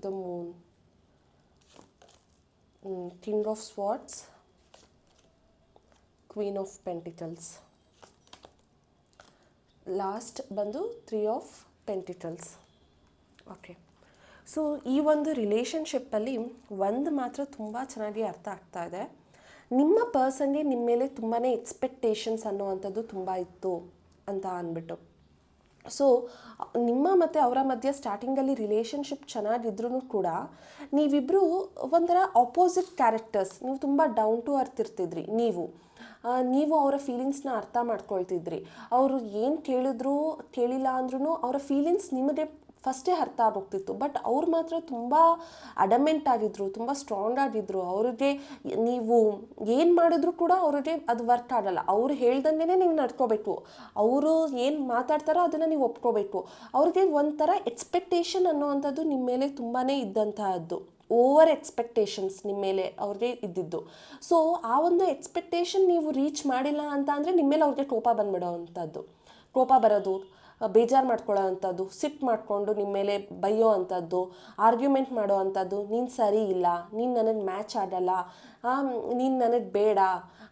the Moon, King of Swords, Queen of Pentacles. Last ಬಂದು 3 of Pentacles. ಓಕೆ, ಸೊ ಈ ಒಂದು ರಿಲೇಷನ್ಶಿಪ್ಪಲ್ಲಿ ಒಂದು ಮಾತ್ರ ತುಂಬ ಚೆನ್ನಾಗಿ ಅರ್ಥ ಆಗ್ತಾ ಇದೆ. ನಿಮ್ಮ ಪರ್ಸನ್ಗೆ ನಿಮ್ಮ ಮೇಲೆ ತುಂಬಾ ಎಕ್ಸ್ಪೆಕ್ಟೇಷನ್ಸ್ ಅನ್ನುವಂಥದ್ದು ತುಂಬ ಇತ್ತು ಅಂತ ಅಂದ್ಬಿಟ್ಟು. ಸೊ ನಿಮ್ಮ ಮತ್ತು ಅವರ ಮಧ್ಯೆ ಸ್ಟಾರ್ಟಿಂಗಲ್ಲಿ ರಿಲೇಷನ್ಶಿಪ್ ಚೆನ್ನಾಗಿದ್ರೂ ಕೂಡ ನೀವಿಬ್ಬರು ಒಂಥರ ಆಪೋಸಿಟ್ ಕ್ಯಾರೆಕ್ಟರ್ಸ್. ನೀವು ತುಂಬ ಡೌನ್ ಟು ಅರ್ತ್ ಇರ್ತಿದ್ರಿ. ನೀವು ಅವರ ಫೀಲಿಂಗ್ಸ್ನ ಅರ್ಥ ಮಾಡ್ಕೊಳ್ತಿದ್ರಿ. ಅವರು ಏನು ಕೇಳಿದ್ರು ಕೇಳಿಲ್ಲ ಅಂದ್ರೂ ಅವರ ಫೀಲಿಂಗ್ಸ್ ನಿಮಗೆ ಫಸ್ಟೇ ಅರ್ಥ ಆಗೋಗ್ತಿತ್ತು. ಬಟ್ ಅವ್ರು ಮಾತ್ರ ತುಂಬ ಅಡಮೆಂಟ್ ಆಗಿದ್ರು, ತುಂಬ ಸ್ಟ್ರಾಂಗ್ ಆಗಿದ್ರು. ಅವ್ರಿಗೆ ನೀವು ಏನು ಮಾಡಿದ್ರು ಕೂಡ ಅವ್ರಿಗೆ ಅದು ವರ್ಕ್ ಆಗಲ್ಲ. ಅವ್ರು ಹೇಳ್ದಂಗೆ ನೀವು ನಡ್ಕೋಬೇಕು. ಅವರು ಏನು ಮಾತಾಡ್ತಾರೋ ಅದನ್ನು ನೀವು ಒಪ್ಕೋಬೇಕು. ಅವ್ರಿಗೆ ಒಂಥರ ಎಕ್ಸ್ಪೆಕ್ಟೇಷನ್ ಅನ್ನೋವಂಥದ್ದು ನಿಮ್ಮ ಮೇಲೆ ತುಂಬಾ ಇದ್ದಂತಹದ್ದು. ಓವರ್ ಎಕ್ಸ್ಪೆಕ್ಟೇಷನ್ಸ್ ನಿಮ್ಮ ಮೇಲೆ ಅವ್ರಿಗೆ ಇದ್ದಿದ್ದು. ಸೊ ಆ ಒಂದು ಎಕ್ಸ್ಪೆಕ್ಟೇಷನ್ ನೀವು ರೀಚ್ ಮಾಡಿಲ್ಲ ಅಂತ ಅಂದರೆ ನಿಮ್ಮ ಮೇಲೆ ಅವ್ರಿಗೆ ಕೋಪ ಬಂದ್ಬಿಡೋ ಅಂಥದ್ದು. ಕೋಪ ಬರೋದು, ಬೇಜಾರು ಮಾಡ್ಕೊಳ್ಳೋ ಅಂಥದ್ದು, ಸಿಟ್ಟು ಮಾಡಿಕೊಂಡು ನಿಮ್ಮ ಮೇಲೆ ಬೈಯೋ ಅಂಥದ್ದು, ಆರ್ಗ್ಯುಮೆಂಟ್ ಮಾಡೋ ಅಂಥದ್ದು, ನೀನು ಸರಿ ಇಲ್ಲ, ನೀನು ನನಗೆ ಮ್ಯಾಚ್ ಆಗಲ್ಲ, ನೀನು ನನಗೆ ಬೇಡ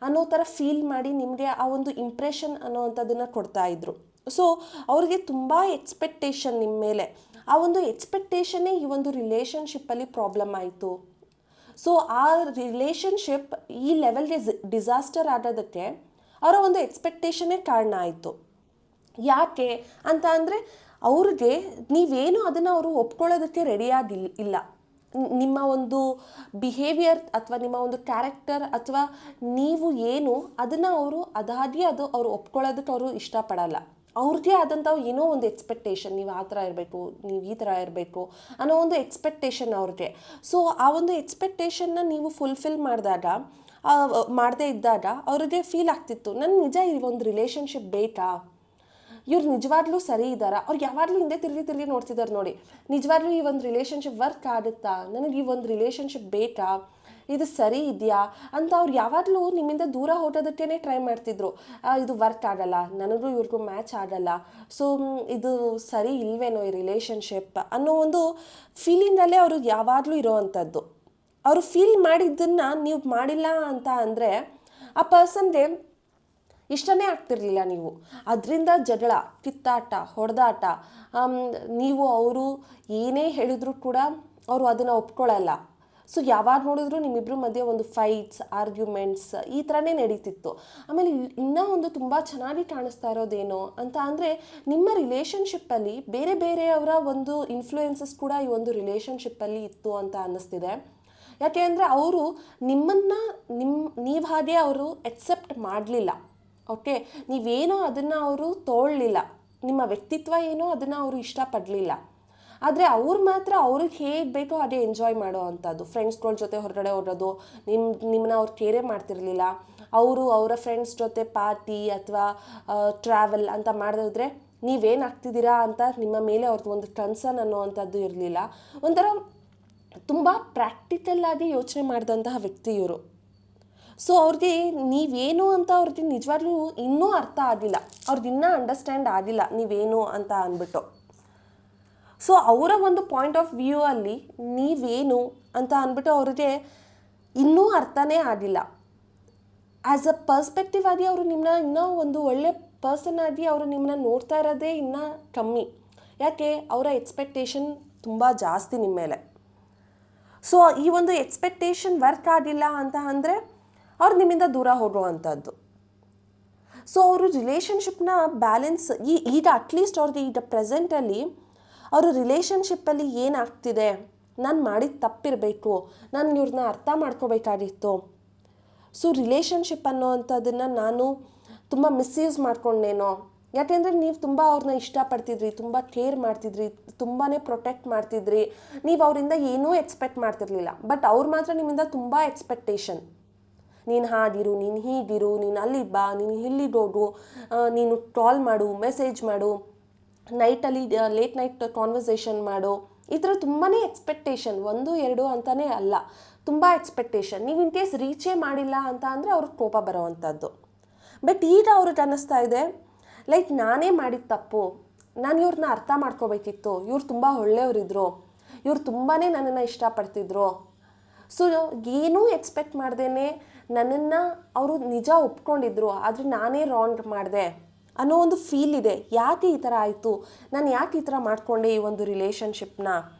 ಅನ್ನೋ ಥರ ಫೀಲ್ ಮಾಡಿ ನಿಮಗೆ ಆ ಒಂದು ಇಂಪ್ರೆಷನ್ ಅನ್ನೋ ಅಂಥದ್ದನ್ನು ಕೊಡ್ತಾಯಿದ್ರು. ಸೊ ಅವ್ರಿಗೆ ತುಂಬ ಎಕ್ಸ್ಪೆಕ್ಟೇಷನ್ ನಿಮ್ಮ ಮೇಲೆ. ಆ ಒಂದು ಎಕ್ಸ್ಪೆಕ್ಟೇಷನ್ನೇ ಈ ಒಂದು ರಿಲೇಷನ್ಶಿಪ್ಪಲ್ಲಿ ಪ್ರಾಬ್ಲಮ್ ಆಯಿತು. ಸೊ ಆ ರಿಲೇಷನ್ಶಿಪ್ ಈ ಲೆವೆಲ್ಗೆ ಡಿಸಾಸ್ಟರ್ ಆಗೋದಕ್ಕೆ ಅವರ ಒಂದು ಎಕ್ಸ್ಪೆಕ್ಟೇಷನ್ನೇ ಕಾರಣ ಆಯಿತು. ಯಾಕೆ ಅಂತ ಅಂದರೆ ಅವ್ರಿಗೆ ನೀವೇನು ಅದನ್ನು ಅವರು ಒಪ್ಕೊಳ್ಳೋದಕ್ಕೆ ರೆಡಿಯಾಗಿಲ್ಲ. ನಿಮ್ಮ ಒಂದು ಬಿಹೇವಿಯರ್ ಅಥವಾ ನಿಮ್ಮ ಒಂದು ಕ್ಯಾರೆಕ್ಟರ್ ಅಥವಾ ನೀವು ಏನು ಅದನ್ನು ಅವರು ಒಪ್ಕೊಳ್ಳೋದಕ್ಕೆ ಅವರು ಇಷ್ಟಪಡಲ್ಲ. ಅವ್ರಿಗೆ ಆದಂಥ ಏನೋ ಒಂದು ಎಕ್ಸ್ಪೆಕ್ಟೇಷನ್, ನೀವು ಆ ಥರ ಇರಬೇಕು, ನೀವು ಈ ಥರ ಇರಬೇಕು ಅನ್ನೋ ಒಂದು ಎಕ್ಸ್ಪೆಕ್ಟೇಷನ್ ಅವ್ರಿಗೆ. ಸೊ ಆ ಒಂದು ಎಕ್ಸ್ಪೆಕ್ಟೇಷನ್ನ ನೀವು ಫುಲ್ಫಿಲ್ ಮಾಡದೇ ಇದ್ದಾಗ ಅವ್ರಿಗೆ ಫೀಲ್ ಆಗ್ತಿತ್ತು, ನನಗೆ ನಿಜ ಈ ಒಂದು ರಿಲೇಷನ್ಶಿಪ್ ಬೇಕಾ, ಇವ್ರು ನಿಜವಾಗ್ಲೂ ಸರಿ ಇದ್ದಾರಾ. ಅವ್ರು ಯಾವಾಗಲೂ ಹಿಂದೆ ತಿರುಗಿ ನೋಡ್ತಿದ್ದಾರೆ ನೋಡಿ, ನಿಜವಾಗ್ಲೂ ಈ ಒಂದು ರಿಲೇಷನ್ಶಿಪ್ ವರ್ಕ್ ಆಗುತ್ತಾ, ನನಗೆ ಈ ಒಂದು ರಿಲೇಷನ್ಶಿಪ್ ಬೇಕಾ, ಇದು ಸರಿ ಇದೆಯಾ ಅಂತ ಅವ್ರು ಯಾವಾಗಲೂ ನಿಮ್ಮಿಂದ ದೂರ ಹೋಗೋದಕ್ಕೇ ಟ್ರೈ ಮಾಡ್ತಿದ್ರು. ಇದು ವರ್ಕ್ ಆಗಲ್ಲ, ನನಗೂ ಇವ್ರಿಗೂ ಮ್ಯಾಚ್ ಆಗಲ್ಲ, ಸೊ ಇದು ಸರಿ ಇಲ್ವೇನೋ ಈ ರಿಲೇಷನ್ಶಿಪ್ ಅನ್ನೋ ಒಂದು ಫೀಲಿಂಗಲ್ಲೇ ಅವರು ಯಾವಾಗಲೂ ಇರೋ ಅಂಥದ್ದು. ಅವರು ಫೀಲ್ ಮಾಡಿದ್ದನ್ನು ನೀವು ಮಾಡಿಲ್ಲ ಅಂತ ಅಂದರೆ ಆ ಪರ್ಸನ್ಗೆ ಇಷ್ಟನೇ ಆಗ್ತಿರಲಿಲ್ಲ. ನೀವು ಅದರಿಂದ ಜಗಳ, ಕಿತ್ತಾಟ, ಹೊಡೆದಾಟ, ನೀವು ಅವರು ಏನೇ ಹೇಳಿದ್ರು ಕೂಡ ಅವರು ಅದನ್ನು ಒಪ್ಕೊಳ್ಳಲ್ಲ. ಸೊ ಯಾವಾಗ ನೋಡಿದ್ರು ನಿಮ್ಮಿಬ್ಬರ ಮಧ್ಯೆ ಒಂದು ಫೈಟ್ಸ್, ಆರ್ಗ್ಯುಮೆಂಟ್ಸ್ ಈ ಥರನೇ ನಡೀತಿತ್ತು. ಆಮೇಲೆ ಇನ್ನೂ ಒಂದು ತುಂಬ ಚೆನ್ನಾಗಿ ಕಾಣಿಸ್ತಾ ಇರೋದೇನು ಅಂತ ಅಂದರೆ, ನಿಮ್ಮ ರಿಲೇಷನ್ಶಿಪ್ಪಲ್ಲಿ ಬೇರೆಯವರ ಒಂದು ಇನ್ಫ್ಲೂಯೆನ್ಸಸ್ ಕೂಡ ಈ ಒಂದು ರಿಲೇಷನ್ಶಿಪ್ಪಲ್ಲಿ ಇತ್ತು ಅಂತ ಅನ್ನಿಸ್ತಿದೆ. ಯಾಕೆ ಅಂದರೆ ಅವರು ನೀವು ಹಾಗೆ ಅವರು ಎಕ್ಸೆಪ್ಟ್ ಮಾಡಲಿಲ್ಲ. ಓಕೆ, ನೀವೇನೋ ಅದನ್ನು ಅವರು ತೊಗೊಳ್ಳಿಲ್ಲ, ನಿಮ್ಮ ವ್ಯಕ್ತಿತ್ವ ಏನೋ ಅದನ್ನು ಅವರು ಇಷ್ಟಪಡಲಿಲ್ಲ. ಆದರೆ ಅವ್ರು ಮಾತ್ರ ಅವ್ರಿಗೆ ಹೇಗೆ ಬೇಕೋ ಅದೇ ಎಂಜಾಯ್ ಮಾಡೋ ಅಂಥದ್ದು. ಫ್ರೆಂಡ್ಸ್ಗಳ ಜೊತೆ ಹೊರಗಡೆ ಹೋಗೋದು, ನಿಮ್ಮನ್ನ ಅವ್ರು ಕೇರೇ ಮಾಡ್ತಿರಲಿಲ್ಲ. ಅವರ ಫ್ರೆಂಡ್ಸ್ ಜೊತೆ ಪಾರ್ಟಿ ಅಥವಾ ಟ್ರಾವೆಲ್ ಅಂತ ಮಾಡಿದ್ರೆ ನೀವೇನಾಗ್ತಿದ್ದೀರಾ ಅಂತ ನಿಮ್ಮ ಮೇಲೆ ಅವ್ರದ್ದು ಒಂದು ಕನ್ಸರ್ನ್ ಅನ್ನೋ ಅಂಥದ್ದು ಇರಲಿಲ್ಲ. ಒಂಥರ ತುಂಬ ಪ್ರಾಕ್ಟಿಕಲ್ ಆಗಿ ಯೋಚನೆ ಮಾಡಿದಂತಹ ವ್ಯಕ್ತಿ ಇವರು. ಸೊ ಅವ್ರಿಗೆ ನೀವೇನು ಅಂತ ಅವ್ರಿಗೆ ನಿಜವಾಗ್ಲೂ ಇನ್ನೂ ಅರ್ಥ ಆಗಿಲ್ಲ, ಅವ್ರಿಗೆ ಇನ್ನೂ ಅಂಡರ್ಸ್ಟ್ಯಾಂಡ್ ಆಗಿಲ್ಲ ನೀವೇನು ಅಂತ ಅಂದ್ಬಿಟ್ಟು. ಸೊ ಅವರ ಒಂದು ಪಾಯಿಂಟ್ ಆಫ್ ವ್ಯೂ ಅಲ್ಲಿ ನೀವೇನು ಅಂತ ಅಂದ್ಬಿಟ್ಟು ಅವ್ರಿಗೆ ಇನ್ನೂ ಅರ್ಥನೇ ಆಗಿಲ್ಲ. ಆ್ಯಸ್ ಅ ಪರ್ಸ್ಪೆಕ್ಟಿವ್ ಆಗಿ ಅವರು ನಿಮ್ಮನ್ನ ಇನ್ನೂ ಒಂದು ಒಳ್ಳೆ ಪರ್ಸನ್ ಆಗಿ ಅವರು ನಿಮ್ಮನ್ನ ನೋಡ್ತಾ ಇರೋದೇ ಇನ್ನೂ ಕಮ್ಮಿ. ಯಾಕೆ, ಅವರ ಎಕ್ಸ್ಪೆಕ್ಟೇಷನ್ ತುಂಬ ಜಾಸ್ತಿ ನಿಮ್ಮ ಮೇಲೆ. ಸೊ ಈ ಒಂದು ಎಕ್ಸ್ಪೆಕ್ಟೇಷನ್ ವರ್ಕ್ ಆಗಿಲ್ಲ ಅಂತ ಅಂದರೆ ಅವ್ರು ನಿಮ್ಮಿಂದ ದೂರ ಹೋಗುವಂಥದ್ದು. ಸೊ ಅವರು ರಿಲೇಷನ್ಶಿಪ್ನ ಬ್ಯಾಲೆನ್ಸ್ ಈಗ ಅಟ್ಲೀಸ್ಟ್ ಅವ್ರಿಗೆ ಈಗ ಪ್ರೆಸೆಂಟಲ್ಲಿ ಅವರು ರಿಲೇಷನ್ಶಿಪ್ಪಲ್ಲಿ ಏನಾಗ್ತಿದೆ, ನಾನು ಮಾಡಿದ ತಪ್ಪಿರಬೇಕು, ನಾನು ಇವ್ರನ್ನ ಅರ್ಥ ಮಾಡ್ಕೋಬೇಕಾಗಿತ್ತು. ಸೊ ರಿಲೇಷನ್ಶಿಪ್ ಅನ್ನೋ ಅಂಥದ್ದನ್ನು ನಾನು ತುಂಬ ಮಿಸ್ಯೂಸ್ ಮಾಡ್ಕೊಂಡೇನೋ. ಯಾಕೆಂದರೆ ನೀವು ತುಂಬ ಅವ್ರನ್ನ ಇಷ್ಟಪಡ್ತಿದ್ರಿ, ತುಂಬ ಕೇರ್ ಮಾಡ್ತಿದ್ರಿ, ತುಂಬಾ ಪ್ರೊಟೆಕ್ಟ್ ಮಾಡ್ತಿದ್ರಿ, ನೀವು ಅವರಿಂದ ಏನೂ ಎಕ್ಸ್ಪೆಕ್ಟ್ ಮಾಡ್ತಿರ್ಲಿಲ್ಲ. ಬಟ್ ಅವ್ರು ಮಾತ್ರ ನಿಮ್ಮಿಂದ ತುಂಬ ಎಕ್ಸ್ಪೆಕ್ಟೇಷನ್. ನೀನು ಹಾಗಿರು, ನೀನು ಹೀಗಿರು, ನೀನು ಅಲ್ಲಿಗೆ ಬಾ, ನೀನು ಇಲ್ಲಿಗೆ ಹೋಗು, ನೀನು ಕಾಲ್ ಮಾಡು, ಮೆಸೇಜ್ ಮಾಡು, ನೈಟಲ್ಲಿ ಲೇಟ್ ನೈಟ್ ಕಾನ್ವರ್ಸೇಷನ್ ಮಾಡು, ಈ ಥರ ತುಂಬಾ ಎಕ್ಸ್ಪೆಕ್ಟೇಷನ್. 1, 2 ಅಂತಲೇ ಅಲ್ಲ, ತುಂಬ ಎಕ್ಸ್ಪೆಕ್ಟೇಷನ್. ನೀವು ಇನ್ ಕೇಸ್ ರೀಚೇ ಮಾಡಿಲ್ಲ ಅಂತ ಅಂದರೆ ಅವ್ರಿಗೆ ಕೋಪ ಬರೋವಂಥದ್ದು. ಬಟ್ ಈಗ ಅವ್ರಿಗೆ ಅನ್ನಿಸ್ತಾ ಇದೆ, ಲೈಕ್ ನಾನೇ ಮಾಡಿದ ತಪ್ಪು, ನಾನು ಇವ್ರನ್ನ ಅರ್ಥ ಮಾಡ್ಕೋಬೇಕಿತ್ತು, ಇವ್ರು ತುಂಬ ಒಳ್ಳೆಯವರಿದ್ರು, ಇವ್ರು ತುಂಬಾ ನನ್ನನ್ನು ಇಷ್ಟಪಡ್ತಿದ್ರು. ಸೊ ಏನೂ ಎಕ್ಸ್ಪೆಕ್ಟ್ ಮಾಡ್ದೇ ನನ್ನನ್ನು ಅವರು ನಿಜ ಒಪ್ಕೊಂಡಿದ್ರು, ಆದರೆ ನಾನೇ ರಾಂಗ್ ಮಾಡಿದೆ ಅನ್ನೋ ಒಂದು ಫೀಲ್ ಇದೆ. ಯಾಕೆ ಈ ಥರ ಆಯಿತು, ನಾನು ಯಾಕೆ ಈ ಥರ ಮಾಡಿಕೊಂಡೆ ಈ ಒಂದು ರಿಲೇಷನ್ಶಿಪ್ನ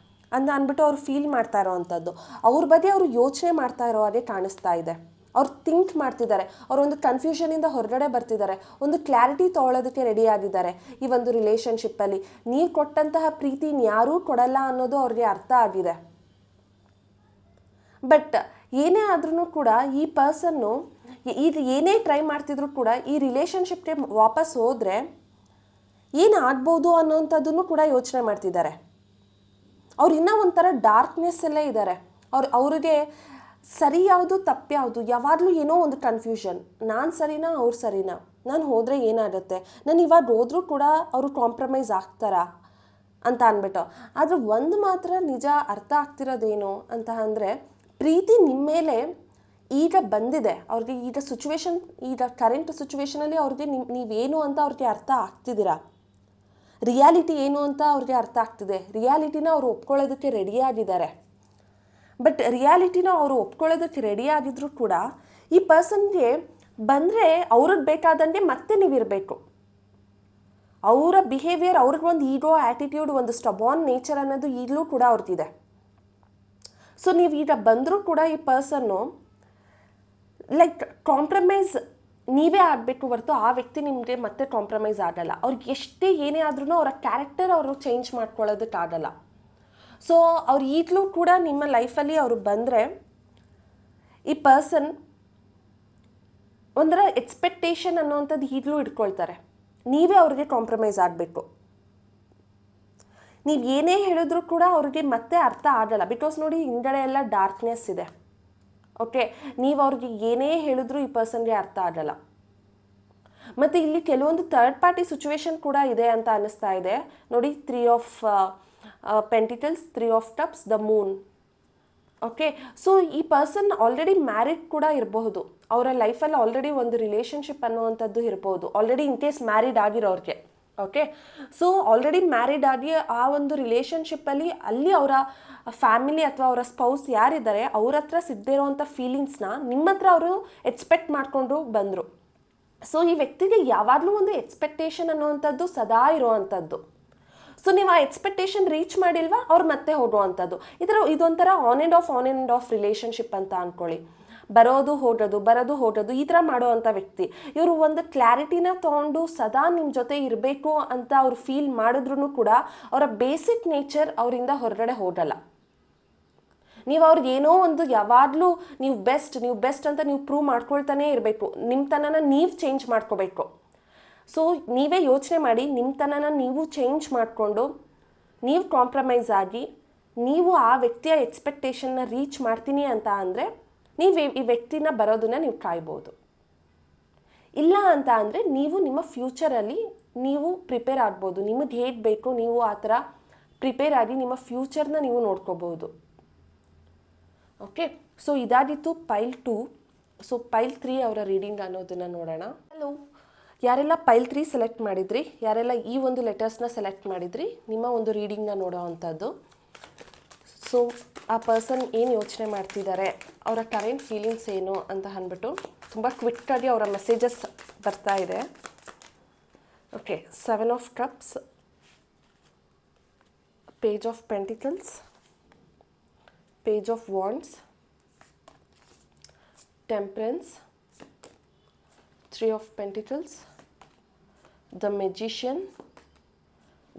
ಅಂತ ಅಂದ್ಬಿಟ್ಟು ಅವ್ರು ಫೀಲ್ ಮಾಡ್ತಾ ಇರೋ ಅಂಥದ್ದು. ಅವ್ರ ಬಗ್ಗೆ ಅವರು ಯೋಚನೆ ಮಾಡ್ತಾ ಇರೋ ಹಾಗೆ ಕಾಣಿಸ್ತಾ ಇದೆ. ಅವ್ರು ಥಿಂಕ್ ಮಾಡ್ತಿದ್ದಾರೆ, ಅವರೊಂದು ಕನ್ಫ್ಯೂಷನಿಂದ ಹೊರಗಡೆ ಬರ್ತಿದ್ದಾರೆ, ಒಂದು ಕ್ಲಾರಿಟಿ ತೊಗೊಳೋದಕ್ಕೆ ರೆಡಿ ಆಗಿದ್ದಾರೆ. ಈ ಒಂದು ರಿಲೇಷನ್ಶಿಪ್ಪಲ್ಲಿ ನೀವು ಕೊಟ್ಟಂತಹ ಪ್ರೀತಿ ಯಾರೂ ಕೊಡಲ್ಲ ಅನ್ನೋದು ಅವ್ರಿಗೆ ಅರ್ಥ ಆಗಿದೆ. ಬಟ್ ಏನೇ ಆದ್ರೂ ಕೂಡ ಈ ಪರ್ಸನ್ನು ಏನೇ ಟ್ರೈ ಮಾಡ್ತಿದ್ರು ಕೂಡ ಈ ರಿಲೇಷನ್ಶಿಪ್ಗೆ ವಾಪಸ್ ಹೋದರೆ ಏನು ಆಗ್ಬೋದು ಅನ್ನೋವಂಥದ್ದನ್ನು ಕೂಡ ಯೋಚನೆ ಮಾಡ್ತಿದ್ದಾರೆ. ಅವ್ರು ಇನ್ನೂ ಒಂಥರ ಡಾರ್ಕ್ನೆಸ್ಸಲ್ಲೇ ಇದ್ದಾರೆ. ಅವ್ರಿಗೆ ಸರಿ ಯಾವುದು ತಪ್ಪು ಯಾವುದು, ಯಾವಾಗಲೂ ಏನೋ ಒಂದು ಕನ್ಫ್ಯೂಷನ್. ನಾನು ಸರಿನಾ ಅವ್ರು ಸರಿನಾ, ನಾನು ಹೋದರೆ ಏನಾಗುತ್ತೆ, ನಾನು ಇವಾಗ ಹೋದರೂ ಕೂಡ ಅವರು ಕಾಂಪ್ರಮೈಸ್ ಆಗ್ತಾರಾ ಅಂತ ಅಂದ್ಬಿಟ್ಟು. ಆದರೆ ಒಂದು ಮಾತ್ರ ನಿಜ ಅರ್ಥ ಆಗ್ತಿರೋದೇನು ಅಂತ ಅಂದರೆ, ಪ್ರೀತಿ ನಿಮ್ಮ ಮೇಲೆ ಈಗ ಬಂದಿದೆ. ಅವ್ರಿಗೆ ಈಗ ಕರೆಂಟ್ ಸಿಚುವೇಶನಲ್ಲಿ ಅವ್ರಿಗೆ ನೀವೇನು ಅಂತ ಅವ್ರಿಗೆ ಅರ್ಥ ಆಗ್ತಿದ್ದೀರಾ, ರಿಯಾಲಿಟಿ ಏನು ಅಂತ ಅವ್ರಿಗೆ ಅರ್ಥ ಆಗ್ತಿದೆ. ರಿಯಾಲಿಟಿನ ಅವರು ಒಪ್ಕೊಳ್ಳೋದಕ್ಕೆ ರೆಡಿಯಾಗಿದ್ದಾರೆ. ಬಟ್ ರಿಯಾಲಿಟಿನ ಅವರು ಒಪ್ಕೊಳ್ಳೋದಕ್ಕೆ ರೆಡಿ ಆಗಿದ್ರೂ ಕೂಡ ಈ ಪರ್ಸನ್ಗೆ ಬಂದರೆ ಅವ್ರಿಗೆ ಬೇಕಾದಂಗೆ ಮತ್ತೆ ನೀವಿರಬೇಕು. ಅವರ ಬಿಹೇವಿಯರ್, ಅವ್ರಿಗೊಂದು ಈಗೋ, ಆ್ಯಟಿಟ್ಯೂಡ್, ಒಂದು ಸ್ಟಬಾನ್ ನೇಚರ್ ಅನ್ನೋದು ಈಗಲೂ ಕೂಡ ಅವ್ರದ್ದಿದೆ. ಸೊ ನೀವು ಈಗ ಬಂದರೂ ಕೂಡ ಈ ಪರ್ಸನ್ನು ಲೈಕ್ ಕಾಂಪ್ರಮೈಸ್ ನೀವೇ ಆಗಬೇಕು ಹೊರತು ಆ ವ್ಯಕ್ತಿ ನಿಮಗೆ ಮತ್ತೆ ಕಾಂಪ್ರಮೈಸ್ ಆಗಲ್ಲ. ಅವ್ರಿಗೆ ಎಷ್ಟೇ ಏನೇ ಆದ್ರೂ ಅವರ ಕ್ಯಾರೆಕ್ಟರ್ ಅವರು ಚೇಂಜ್ ಮಾಡ್ಕೊಳ್ಳೋದಕ್ಕಾಗಲ್ಲ. ಸೊ ಅವ್ರು ಈಗಲೂ ಕೂಡ ನಿಮ್ಮ ಲೈಫಲ್ಲಿ ಅವರು ಬಂದರೆ ಈ ಪರ್ಸನ್ ಒಂಥರ ಎಕ್ಸ್ಪೆಕ್ಟೇಷನ್ ಅನ್ನೋವಂಥದ್ದು ಈಗಲೂ ಇಟ್ಕೊಳ್ತಾರೆ. ನೀವೇ ಅವ್ರಿಗೆ ಕಾಂಪ್ರಮೈಸ್ ಆಗಬೇಕು. ನೀವು ಏನೇ ಹೇಳಿದ್ರೂ ಕೂಡ ಅವ್ರಿಗೆ ಮತ್ತೆ ಅರ್ಥ ಆಗಲ್ಲ. ಬಿಕಾಸ್ ನೋಡಿ, ಹಿಂಗಡೆ ಎಲ್ಲ ಡಾರ್ಕ್ನೆಸ್ ಇದೆ. ಓಕೆ, ನೀವು ಅವ್ರಿಗೆ ಏನೇ ಹೇಳಿದ್ರೂ ಈ ಪರ್ಸನ್ಗೆ ಅರ್ಥ ಆಗಲ್ಲ. ಮತ್ತು ಇಲ್ಲಿ ಕೆಲವೊಂದು ಥರ್ಡ್ ಪಾರ್ಟಿ ಸಿಚುವೇಶನ್ ಕೂಡ ಇದೆ ಅಂತ ಅನ್ನಿಸ್ತಾ ಇದೆ. ನೋಡಿ, 3 of pentacles, 3 of cups, the moon. Okay, so ಈ ಪರ್ಸನ್ ಆಲ್ರೆಡಿ ಮ್ಯಾರಿಡ್ ಕೂಡ ಇರಬಹುದು. ಅವರ ಲೈಫಲ್ಲಿ ಆಲ್ರೆಡಿ ಒಂದು ರಿಲೇಷನ್ಶಿಪ್ ಅನ್ನುವಂಥದ್ದು ಇರ್ಬೋದು. ಆಲ್ರೆಡಿ ಇನ್ ಕೇಸ್ ಮ್ಯಾರಿಡ್ ಆಗಿರೋರಿಗೆ. ಓಕೆ, ಸೊ ಆಲ್ರೆಡಿ ಮ್ಯಾರಿಡ್ ಆಗಿ ಆ ಒಂದು ರಿಲೇಷನ್ಶಿಪ್ಪಲ್ಲಿ ಅಲ್ಲಿ ಅವರ ಫ್ಯಾಮಿಲಿ ಅಥವಾ ಅವರ ಸ್ಪೌಸ್ ಯಾರಿದ್ದಾರೆ ಅವ್ರ ಹತ್ರ ಸಿಗದೇ ಇರೋವಂಥ ಫೀಲಿಂಗ್ಸ್ನ ನಿಮ್ಮ ಹತ್ರ ಅವರು ಎಕ್ಸ್ಪೆಕ್ಟ್ ಮಾಡಿಕೊಂಡು ಬಂದರು. ಸೊ ಈ ವ್ಯಕ್ತಿಗೆ ಯಾವಾಗಲೂ ಒಂದು ಎಕ್ಸ್ಪೆಕ್ಟೇಷನ್ ಅನ್ನುವಂಥದ್ದು ಸದಾ ಇರೋವಂಥದ್ದು. ಸೊ ನೀವು ಆ ಎಕ್ಸ್ಪೆಕ್ಟೇಷನ್ ರೀಚ್ ಮಾಡಿಲ್ವಾ, ಅವ್ರು ಮತ್ತೆ ಹೋಗುವಂಥದ್ದು. ಇದೊಂಥರ ಆನ್ ಆ್ಯಂಡ್ ಆಫ್ ರಿಲೇಷನ್ಶಿಪ್ ಅಂತ ಅಂದ್ಕೊಳ್ಳಿ. ಬರೋದು ಹೋಗೋದು ಈ ಥರ ಮಾಡೋವಂಥ ವ್ಯಕ್ತಿ. ಇವರು ಒಂದು ಕ್ಲಾರಿಟಿನ ತೊಗೊಂಡು ಸದಾ ನಿಮ್ಮ ಜೊತೆ ಇರಬೇಕು ಅಂತ ಅವ್ರು ಫೀಲ್ ಮಾಡಿದ್ರೂ ಕೂಡ ಅವರ ಬೇಸಿಕ್ ನೇಚರ್ ಅವರಿಂದ ಹೊರಗಡೆ ಹೋಗಲ್ಲ. ನೀವು ಅವ್ರಿಗೆ ಏನೋ ಒಂದು ಯಾವಾಗಲೂ ನೀವು ಬೆಸ್ಟ್ ಅಂತ ನೀವು ಪ್ರೂವ್ ಮಾಡ್ಕೊಳ್ತಾನೆ ಇರಬೇಕು. ನಿಮ್ಮ ತನನ ನೀವು ಚೇಂಜ್ ಮಾಡ್ಕೋಬೇಕು. ಸೊ ನೀವೇ ಯೋಚನೆ ಮಾಡಿ, ನಿಮ್ಮ ತನನ ನೀವು ಚೇಂಜ್ ಮಾಡಿಕೊಂಡು ನೀವು ಕಾಂಪ್ರಮೈಸ್ ಆಗಿ ನೀವು ಆ ವ್ಯಕ್ತಿಯ ಎಕ್ಸ್ಪೆಕ್ಟೇಷನ್ನ ರೀಚ್ ಮಾಡ್ತೀನಿ ಅಂತ ಅಂದರೆ ನೀವು ಈ ವ್ಯಕ್ತಿನ ಬರೋದನ್ನ ನೀವು ಕಾಯ್ಬೋದು. ಇಲ್ಲ ಅಂತ ಅಂದರೆ ನೀವು ನಿಮ್ಮ ಫ್ಯೂಚರಲ್ಲಿ ನೀವು ಪ್ರಿಪೇರ್ ಆಗ್ಬೋದು. ನಿಮಗೆ ಹೇಗೆ ಬೇಕು ನೀವು ಆ ಥರ ಪ್ರಿಪೇರ್ ಆಗಿ ನಿಮ್ಮ ಫ್ಯೂಚರ್ನ ನೀವು ನೋಡ್ಕೋಬೋದು. ಓಕೆ, ಸೊ ಇದಾಗಿತ್ತು ಪೈಲ್ 2. ಸೊ ಪೈಲ್ 3 ಅವರ ರೀಡಿಂಗ್ ಅನ್ನೋದನ್ನು ನೋಡೋಣ. ಹಲೋ, ಯಾರೆಲ್ಲ ಪೈಲ್ 3 ಸೆಲೆಕ್ಟ್ ಮಾಡಿದ್ರಿ, ಯಾರೆಲ್ಲ ಈ ಒಂದು ಲೆಟರ್ಸ್ನ ಸೆಲೆಕ್ಟ್ ಮಾಡಿದ್ರಿ, ನಿಮ್ಮ ಒಂದು ರೀಡಿಂಗ್ನ ನೋಡೋ ಅಂಥದ್ದು. ಸೊ ಆ ಪರ್ಸನ್ ಏನು ಯೋಚನೆ ಮಾಡ್ತಿದ್ದಾರೆ, ಅವರ ಕರೆಂಟ್ ಫೀಲಿಂಗ್ಸ್ ಏನು ಅಂತ ಅಂದ್ಬಿಟ್ಟು ತುಂಬ ಕ್ವಿಕ್ಕಾಗಿ ಅವರ ಮೆಸೇಜಸ್ ಬರ್ತಾ ಇದೆ. Okay, 7 of cups, page of pentacles, page of wands, temperance, 3 of pentacles, the magician,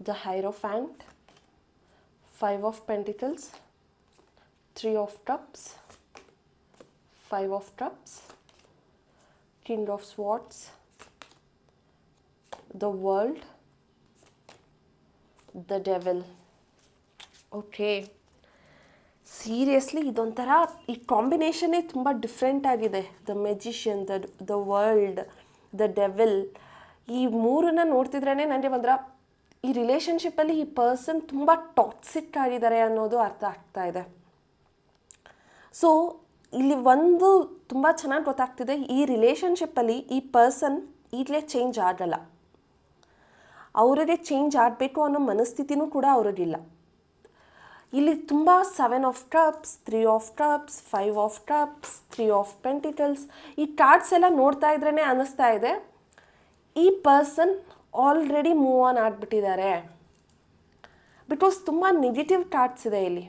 the hierophant, 5 of Pentacles, 3 of Cups, 5 of Cups, King of Swords, the World, the Devil. Okay, seriously ಇದೊಂಥರ ಈ ಕಾಂಬಿನೇಷನ್ನೇ ತುಂಬ ಡಿಫ್ರೆಂಟ್ ಆಗಿದೆ. The magician, the world, the devil, ಈ ಮೂರನ್ನ ನೋಡ್ತಿದ್ರೇ ನನಗೆ ಒಂಥರ ಈ ರಿಲೇಷನ್ಶಿಪ್ಪಲ್ಲಿ ಈ ಪರ್ಸನ್ ತುಂಬ ಟಾಕ್ಸಿಕ್ ಆಗಿದ್ದಾರೆ ಅನ್ನೋದು ಅರ್ಥ ಆಗ್ತಾ ಇದೆ. ಸೊ ಇಲ್ಲಿ ಒಂದು ತುಂಬ ಚೆನ್ನಾಗಿ ಗೊತ್ತಾಗ್ತಿದೆ, ಈ ರಿಲೇಷನ್ಶಿಪ್ಪಲ್ಲಿ ಈ ಪರ್ಸನ್ ಈಗಲೇ ಚೇಂಜ್ ಆಗಲ್ಲ. ಅವರಿಗೆ ಚೇಂಜ್ ಆಗಬೇಕು ಅನ್ನೋ ಮನಸ್ಥಿತಿನೂ ಕೂಡ ಅವ್ರಿಗಿಲ್ಲ. ಇಲ್ಲಿ ತುಂಬ 7 of cups, 3 of cups, 5 of cups, 3 of pentacles, ಈ ಕಾರ್ಡ್ಸ್ ಎಲ್ಲ ನೋಡ್ತಾ ಇದ್ರೇ ಅನ್ನಿಸ್ತಾ ಇದೆ ಈ ಪರ್ಸನ್ ಆಲ್ರೆಡಿ ಮೂವ್ ಆನ್ ಆಗಿಬಿಟ್ಟಿದ್ದಾರೆ. ಬಿಕಾಸ್ ತುಂಬ ನೆಗೆಟಿವ್ ಕಾರ್ಡ್ಸ್ ಇದೆ ಇಲ್ಲಿ.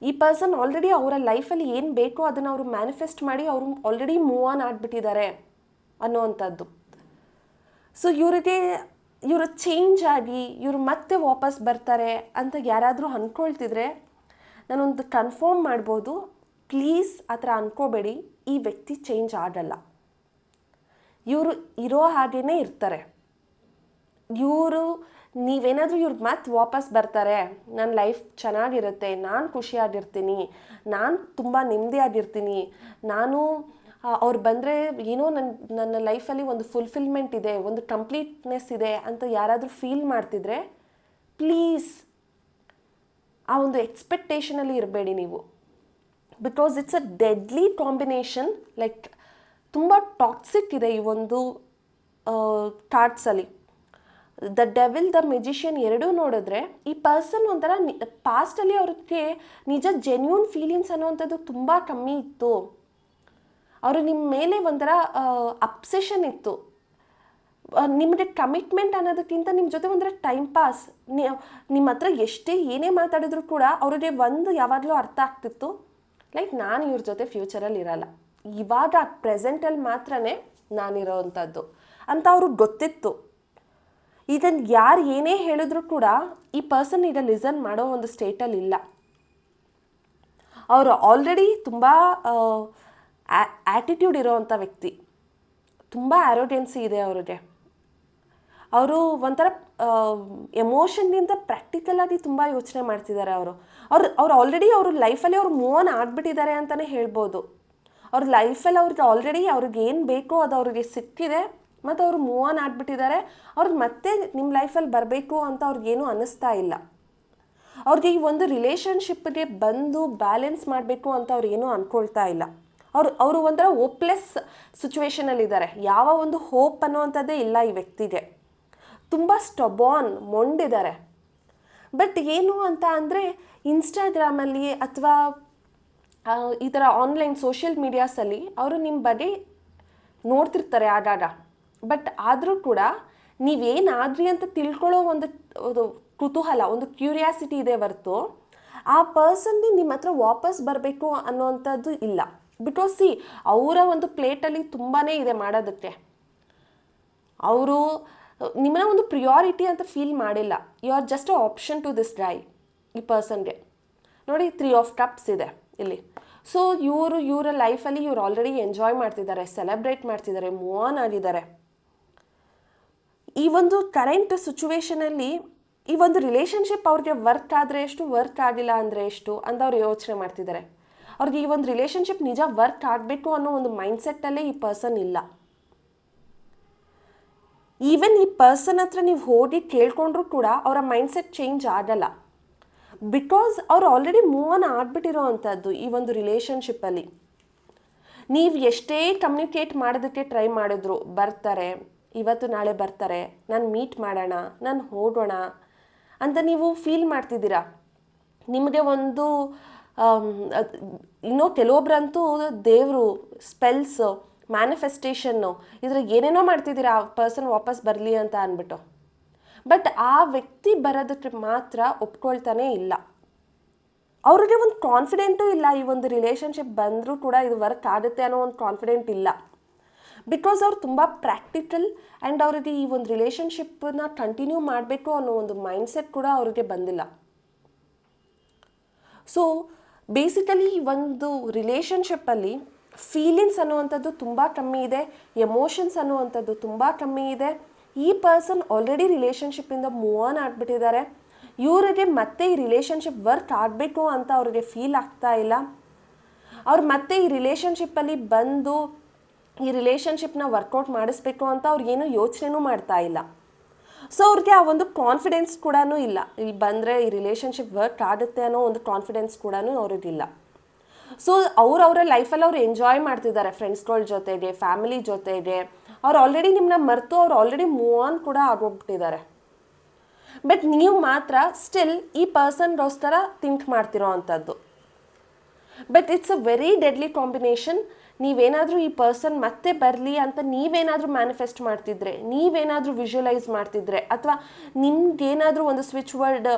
ಈ ಪರ್ಸನ್ ಆಲ್ರೆಡಿ ಅವರ ಲೈಫಲ್ಲಿ ಏನು ಬೇಕೋ ಅದನ್ನು ಅವರು ಮ್ಯಾನಿಫೆಸ್ಟ್ ಮಾಡಿ ಅವರು ಆಲ್ರೆಡಿ ಮೂವ್ ಆನ್ ಆಗಿಬಿಟ್ಟಿದ್ದಾರೆ ಅನ್ನೋವಂಥದ್ದು. ಸೊ ಇವರು ಚೇಂಜ್ ಆಗಿ ಇವರು ಮತ್ತೆ ವಾಪಸ್ ಬರ್ತಾರೆ ಅಂತ ಯಾರಾದರೂ ಅಂದ್ಕೊಳ್ತಿದ್ರೆ ನಾನೊಂದು ಕನ್ಫರ್ಮ್ ಮಾಡ್ಬೋದು, ಪ್ಲೀಸ್ ಆ ಥರ ಅಂದ್ಕೋಬೇಡಿ. ಈ ವ್ಯಕ್ತಿ ಚೇಂಜ್ ಆಗಲ್ಲ. ಇವರು ಇರೋ ಹಾಗೇ ಇರ್ತಾರೆ. ನೀವೇನಾದರೂ ಇವ್ರಿಗೆ ಮತ್ತೆ ವಾಪಸ್ ಬರ್ತಾರೆ, ನನ್ನ ಲೈಫ್ ಚೆನ್ನಾಗಿರುತ್ತೆ, ನಾನು ಖುಷಿಯಾಗಿರ್ತೀನಿ, ನಾನು ತುಂಬ ನೆಮ್ಮದಿಯಾಗಿರ್ತೀನಿ, ಅವ್ರು ಬಂದರೆ ಏನೋ ನನ್ನ ಲೈಫಲ್ಲಿ ಒಂದು ಫುಲ್ಫಿಲ್ಮೆಂಟ್ ಇದೆ, ಒಂದು ಕಂಪ್ಲೀಟ್ನೆಸ್ ಇದೆ ಅಂತ ಯಾರಾದರೂ ಫೀಲ್ ಮಾಡ್ತಿದ್ರೆ ಪ್ಲೀಸ್ ಆ ಒಂದು ಎಕ್ಸ್ಪೆಕ್ಟೇಷನಲ್ಲಿ ಇರಬೇಡಿ ನೀವು. Because it's a deadly combination. Like ತುಂಬ ಟಾಕ್ಸಿಕ್ ಇದೆ ಈ ಒಂದು ಕಾರ್ಡ್ಸಲ್ಲಿ. ದ ಡೆವಿಲ್, ದ ಮೆಜಿಷಿಯನ್ ಎರಡೂ ನೋಡಿದ್ರೆ ಈ ಪರ್ಸನ್ ಒಂಥರ ಪಾಸ್ಟಲ್ಲಿ ಅವ್ರಿಗೆ ನಿಜ ಜೆನ್ಯೂನ್ ಫೀಲಿಂಗ್ಸ್ ಅನ್ನೋವಂಥದ್ದು ತುಂಬ ಕಮ್ಮಿ ಇತ್ತು. ಅವರು ನಿಮ್ಮ ಮೇಲೆ ಒಂಥರ ಅಬ್ಸೆಷನ್ ಇತ್ತು. ನಿಮಗೆ ಕಮಿಟ್ಮೆಂಟ್ ಅನ್ನೋದಕ್ಕಿಂತ ನಿಮ್ಮ ಜೊತೆ ಒಂಥರ ಟೈಮ್ ಪಾಸ್. ನಿಮ್ಮ ಹತ್ರ ಏನೇ ಮಾತಾಡಿದ್ರು ಕೂಡ ಅವ್ರಿಗೆ ಯಾವಾಗಲೂ ಅರ್ಥ ಆಗ್ತಿತ್ತು, ಲೈಕ್ ನಾನು ಇವ್ರ ಜೊತೆ ಫ್ಯೂಚರಲ್ಲಿ ಇರಲ್ಲ, ಇವಾಗ ಪ್ರೆಸೆಂಟಲ್ಲಿ ಮಾತ್ರನೇ ನಾನಿರೋವಂಥದ್ದು ಅಂತ ಅವ್ರಿಗೆ ಗೊತ್ತಿತ್ತು. ಈಗ ಯಾರು ಏನೇ ಹೇಳಿದ್ರು ಕೂಡ ಈ ಪರ್ಸನ್ ಈಗ ಲಿಸನ್ ಮಾಡೋ ಒಂದು ಸ್ಟೇಟಲ್ಲಿ ಇಲ್ಲ. ಅವರು ಆಲ್ರೆಡಿ ತುಂಬ ಆ್ಯಟಿಟ್ಯೂಡ್ ಇರೋವಂಥ ವ್ಯಕ್ತಿ, ತುಂಬ ಆ್ಯರೋಗೆನ್ಸಿ ಇದೆ ಅವ್ರಿಗೆ. ಅವರು ಒಂಥರ ಎಮೋಷನ್ಗಿಂತ ಪ್ರಾಕ್ಟಿಕಲಾಗಿ ತುಂಬ ಯೋಚನೆ ಮಾಡ್ತಿದ್ದಾರೆ. ಅವ್ರು ಆಲ್ರೆಡಿ ಅವ್ರ ಲೈಫಲ್ಲಿ ಅವ್ರು ಮೂವ್ ಆನ್ ಆಗಿಬಿಟ್ಟಿದ್ದಾರೆ ಅಂತಲೇ ಹೇಳ್ಬೋದು. ಅವ್ರ ಲೈಫಲ್ಲಿ ಅವ್ರಿಗೆ ಏನು ಬೇಕೋ ಅದು ಅವ್ರಿಗೆ ಸಿಕ್ಕಿದೆ ಮತ್ತು ಅವರು ಮೂವ್ ಆನ್ ಆಗಿಬಿಟ್ಟಿದ್ದಾರೆ. ಅವ್ರಿಗೆ ಮತ್ತೆ ನಿಮ್ಮ ಲೈಫಲ್ಲಿ ಬರಬೇಕು ಅಂತ ಅವ್ರಿಗೇನು ಅನ್ನಿಸ್ತಾ ಇಲ್ಲ. ಅವ್ರಿಗೆ ಈ ಒಂದು ರಿಲೇಷನ್ಶಿಪ್ಗೆ ಬಂದು ಬ್ಯಾಲೆನ್ಸ್ ಮಾಡಬೇಕು ಅಂತ ಅವ್ರು ಏನೂ ಅಂದ್ಕೊಳ್ತಾ ಇಲ್ಲ. ಅವರು ಒಂಥರ ಹೋಪ್ಲೆಸ್ ಸಿಚುವೇಷನಲ್ಲಿದ್ದಾರೆ. ಯಾವ ಒಂದು ಹೋಪ್ ಅನ್ನೋವಂಥದ್ದೇ ಇಲ್ಲ ಈ ವ್ಯಕ್ತಿಗೆ. ತುಂಬ ಸ್ಟಬಾನ್, ಮೊಂಡಿದ್ದಾರೆ. ಬಟ್ ಏನು ಅಂತ ಅಂದರೆ ಇನ್ಸ್ಟಾಗ್ರಾಮಲ್ಲಿ ಅಥವಾ ಈ ಥರ ಆನ್ಲೈನ್ ಸೋಷಿಯಲ್ ಮೀಡಿಯಾಸಲ್ಲಿ ಅವರು ನಿಮ್ಮ ಬಗ್ಗೆ ನೋಡ್ತಿರ್ತಾರೆ ಆಗಾಗ. ಬಟ್ ಆದರೂ ಕೂಡ ನೀವೇನಾದ್ರಿ ಅಂತ ತಿಳ್ಕೊಳ್ಳೋ ಒಂದು ಕುತೂಹಲ, ಒಂದು ಕ್ಯೂರಿಯಾಸಿಟಿ ಇದೆ ಹೊರತು ಆ ಪರ್ಸನ್ಗೆ ನಿಮ್ಮ ಹತ್ರ ವಾಪಸ್ ಬರಬೇಕು ಅನ್ನೋವಂಥದ್ದು ಇಲ್ಲ. ಬಿಕಾಸ್ ಅವರ ಒಂದು ಪ್ಲೇಟಲ್ಲಿ ತುಂಬಾ ಇದೆ ಮಾಡೋದಕ್ಕೆ. ಅವರು ನಿಮ್ಮನ್ನ ಒಂದು ಪ್ರಿಯಾರಿಟಿ ಅಂತ ಫೀಲ್ ಮಾಡಿಲ್ಲ. You are just a option to this guy. ಈ ಪರ್ಸನ್ಗೆ ನೋಡಿ 3 ಆಫ್ ಕಪ್ಸ್ ಇದೆ ಇಲ್ಲಿ. ಸೊ ಇವರ ಲೈಫಲ್ಲಿ ಇವ್ರು ಆಲ್ರೆಡಿ ಎಂಜಾಯ್ ಮಾಡ್ತಿದ್ದಾರೆ, ಸೆಲೆಬ್ರೇಟ್ ಮಾಡ್ತಿದ್ದಾರೆ, ಮೂವ್ ಆನ್ ಆಗಿದ್ದಾರೆ. ಈ ಒಂದು ಕರೆಂಟ್ ಸಿಚುವೇಷನಲ್ಲಿ ಈ ಒಂದು ರಿಲೇಷನ್ಶಿಪ್ ಅವ್ರಿಗೆ ವರ್ಕ್ ಆದರೆ ಎಷ್ಟು, ವರ್ಕ್ ಆಗಿಲ್ಲ ಅಂದರೆ ಎಷ್ಟು ಅಂತ ಅವ್ರು ಯೋಚನೆ ಮಾಡ್ತಿದ್ದಾರೆ. ಅವ್ರಿಗೆ ಈ ಒಂದು ರಿಲೇಷನ್ಶಿಪ್ ನಿಜ ವರ್ಕ್ ಆಗಬೇಕು ಅನ್ನೋ ಒಂದು ಮೈಂಡ್ಸೆಟ್ಟಲ್ಲೇ ಈ ಪರ್ಸನ್ ಇಲ್ಲ. ಈವನ್ ಈ ಪರ್ಸನ್ ಹತ್ರ ನೀವು ಹೋಗಿ ಕೇಳ್ಕೊಂಡ್ರೂ ಕೂಡ ಅವರ ಮೈಂಡ್ಸೆಟ್ ಚೇಂಜ್ ಆಗಲ್ಲ. ಬಿಕಾಸ್ ಅವ್ರು ಆಲ್ರೆಡಿ ಮೂವ್ ಆನ್ ಆಗಿಬಿಟ್ಟಿರೋ ಅಂಥದ್ದು ಈ ಒಂದು ರಿಲೇಷನ್ಶಿಪ್ಪಲ್ಲಿ. ನೀವು ಎಷ್ಟೇ ಕಮ್ಯುನಿಕೇಟ್ ಮಾಡೋದಕ್ಕೆ ಟ್ರೈ ಮಾಡಿದ್ರು, ಬರ್ತಾರೆ, ಇವತ್ತು ನಾಳೆ ಬರ್ತಾರೆ, ನಾನು ಮೀಟ್ ಮಾಡೋಣ, ನಾನು ಹೋಗೋಣ ಅಂತ ನೀವು ಫೀಲ್ ಮಾಡ್ತಿದ್ದೀರಾ. ನಿಮಗೆ ಒಂದು ಇನ್ನೂ ಕೆಲವೊಬ್ರಂತೂ ದೇವರು, ಸ್ಪೆಲ್ಸು, ಮ್ಯಾನಿಫೆಸ್ಟೇಷನ್ನು ಇದ್ರಾಗ ಏನೇನೋ ಮಾಡ್ತಿದ್ದೀರಾ ಆ ಪರ್ಸನ್ ವಾಪಸ್ ಬರಲಿ ಅಂತ ಅಂದ್ಬಿಟ್ಟು. ಬಟ್ ಆ ವ್ಯಕ್ತಿ ಬರೋದಕ್ಕೆ ಮಾತ್ರ ಒಪ್ಕೊಳ್ತಾನೇ ಇಲ್ಲ. ಅವ್ರಿಗೆ ಒಂದು ಕಾನ್ಫಿಡೆಂಟೂ ಇಲ್ಲ. ಈ ಒಂದು ರಿಲೇಷನ್ಶಿಪ್ ಬಂದರೂ ಕೂಡ ಇದು ವರ್ಕ್ ಆಗುತ್ತೆ ಅನ್ನೋ ಒಂದು ಕಾನ್ಫಿಡೆಂಟ್ ಇಲ್ಲ. ಬಿಕಾಸ್ ಅವ್ರು ತುಂಬ ಪ್ರಾಕ್ಟಿಕಲ್ ಆ್ಯಂಡ್ ಅವ್ರಿಗೆ ಈ ಒಂದು ರಿಲೇಷನ್ಶಿಪ್ಪನ್ನ ಕಂಟಿನ್ಯೂ ಮಾಡಬೇಕು ಅನ್ನೋ ಒಂದು ಮೈಂಡ್ಸೆಟ್ ಕೂಡ ಅವ್ರಿಗೆ ಬಂದಿಲ್ಲ. ಸೊ ಬೇಸಿಕಲಿ ಒಂದು ರಿಲೇಷನ್ಶಿಪ್ಪಲ್ಲಿ ಫೀಲಿಂಗ್ಸ್ ಅನ್ನುವಂಥದ್ದು ತುಂಬ ಕಮ್ಮಿ ಇದೆ, ಎಮೋಷನ್ಸ್ ಅನ್ನುವಂಥದ್ದು ತುಂಬ ಕಮ್ಮಿ ಇದೆ. ಈ ಪರ್ಸನ್ ಆಲ್ರೆಡಿ ರಿಲೇಷನ್ಶಿಪ್ಪಿಂದ ಮೂವ್ ಆನ್ ಆಗಿಬಿಟ್ಟಿದ್ದಾರೆ. ಇವರಿಗೆ ಮತ್ತೆ ಈ ರಿಲೇಷನ್ಶಿಪ್ ವರ್ಕ್ ಆಗಬೇಕು ಅಂತ ಅವ್ರಿಗೆ ಫೀಲ್ ಆಗ್ತಾ ಇಲ್ಲ. ಅವ್ರು ಮತ್ತೆ ಈ ರಿಲೇಷನ್ಶಿಪ್ಪಲ್ಲಿ ಬಂದು ಈ ರಿಲೇಷನ್ಶಿಪ್ನ ವರ್ಕೌಟ್ ಮಾಡಿಸ್ಬೇಕು ಅಂತ ಅವ್ರಿಗೇನು ಯೋಚನೆನೂ ಮಾಡ್ತಾ ಇಲ್ಲ. ಸೊ ಅವ್ರಿಗೆ ಆ ಒಂದು ಕಾನ್ಫಿಡೆನ್ಸ್ ಕೂಡ ಇಲ್ಲ. ಇಲ್ಲಿ ಬಂದರೆ ಈ ರಿಲೇಷನ್ಶಿಪ್ ವರ್ಕ್ ಆಗುತ್ತೆ ಅನ್ನೋ ಒಂದು ಕಾನ್ಫಿಡೆನ್ಸ್ ಕೂಡ ಅವ್ರಿಗಿಲ್ಲ. ಸೊ ಅವರ ಲೈಫಲ್ಲಿ ಅವ್ರು ಎಂಜಾಯ್ ಮಾಡ್ತಿದ್ದಾರೆ ಫ್ರೆಂಡ್ಸ್ಗಳ ಜೊತೆಗೆ, ಫ್ಯಾಮಿಲಿ ಜೊತೆಗೆ. ಅವ್ರು ಆಲ್ರೆಡಿ ನಿಮ್ಮನ್ನ ಮರೆತು ಅವ್ರು ಆಲ್ರೆಡಿ ಮೂವ್ ಆನ್ ಕೂಡ ಆಗೋಗ್ಬಿಟ್ಟಿದ್ದಾರೆ. ಬಟ್ ನೀವು ಮಾತ್ರ ಸ್ಟಿಲ್ ಈ ಪರ್ಸನ್ಗೋಸ್ಕರ ಥಿಂಕ್ ಮಾಡ್ತಿರೋ ಅಂಥದ್ದು. But it's a very deadly combination. ನೀವೇನಾದರೂ ಈ ಪರ್ಸನ್ ಮತ್ತೆ ಬರಲಿ ಅಂತ ನೀವೇನಾದರೂ ಮ್ಯಾನಿಫೆಸ್ಟ್ ಮಾಡ್ತಿದ್ರೆ, ನೀವೇನಾದರೂ ವಿಜುವಲೈಸ್ ಮಾಡ್ತಿದ್ರೆ, ಅಥವಾ ನಿಮ್ಗೇನಾದರೂ ಒಂದು ಸ್ವಿಚ್ ವರ್ಡ್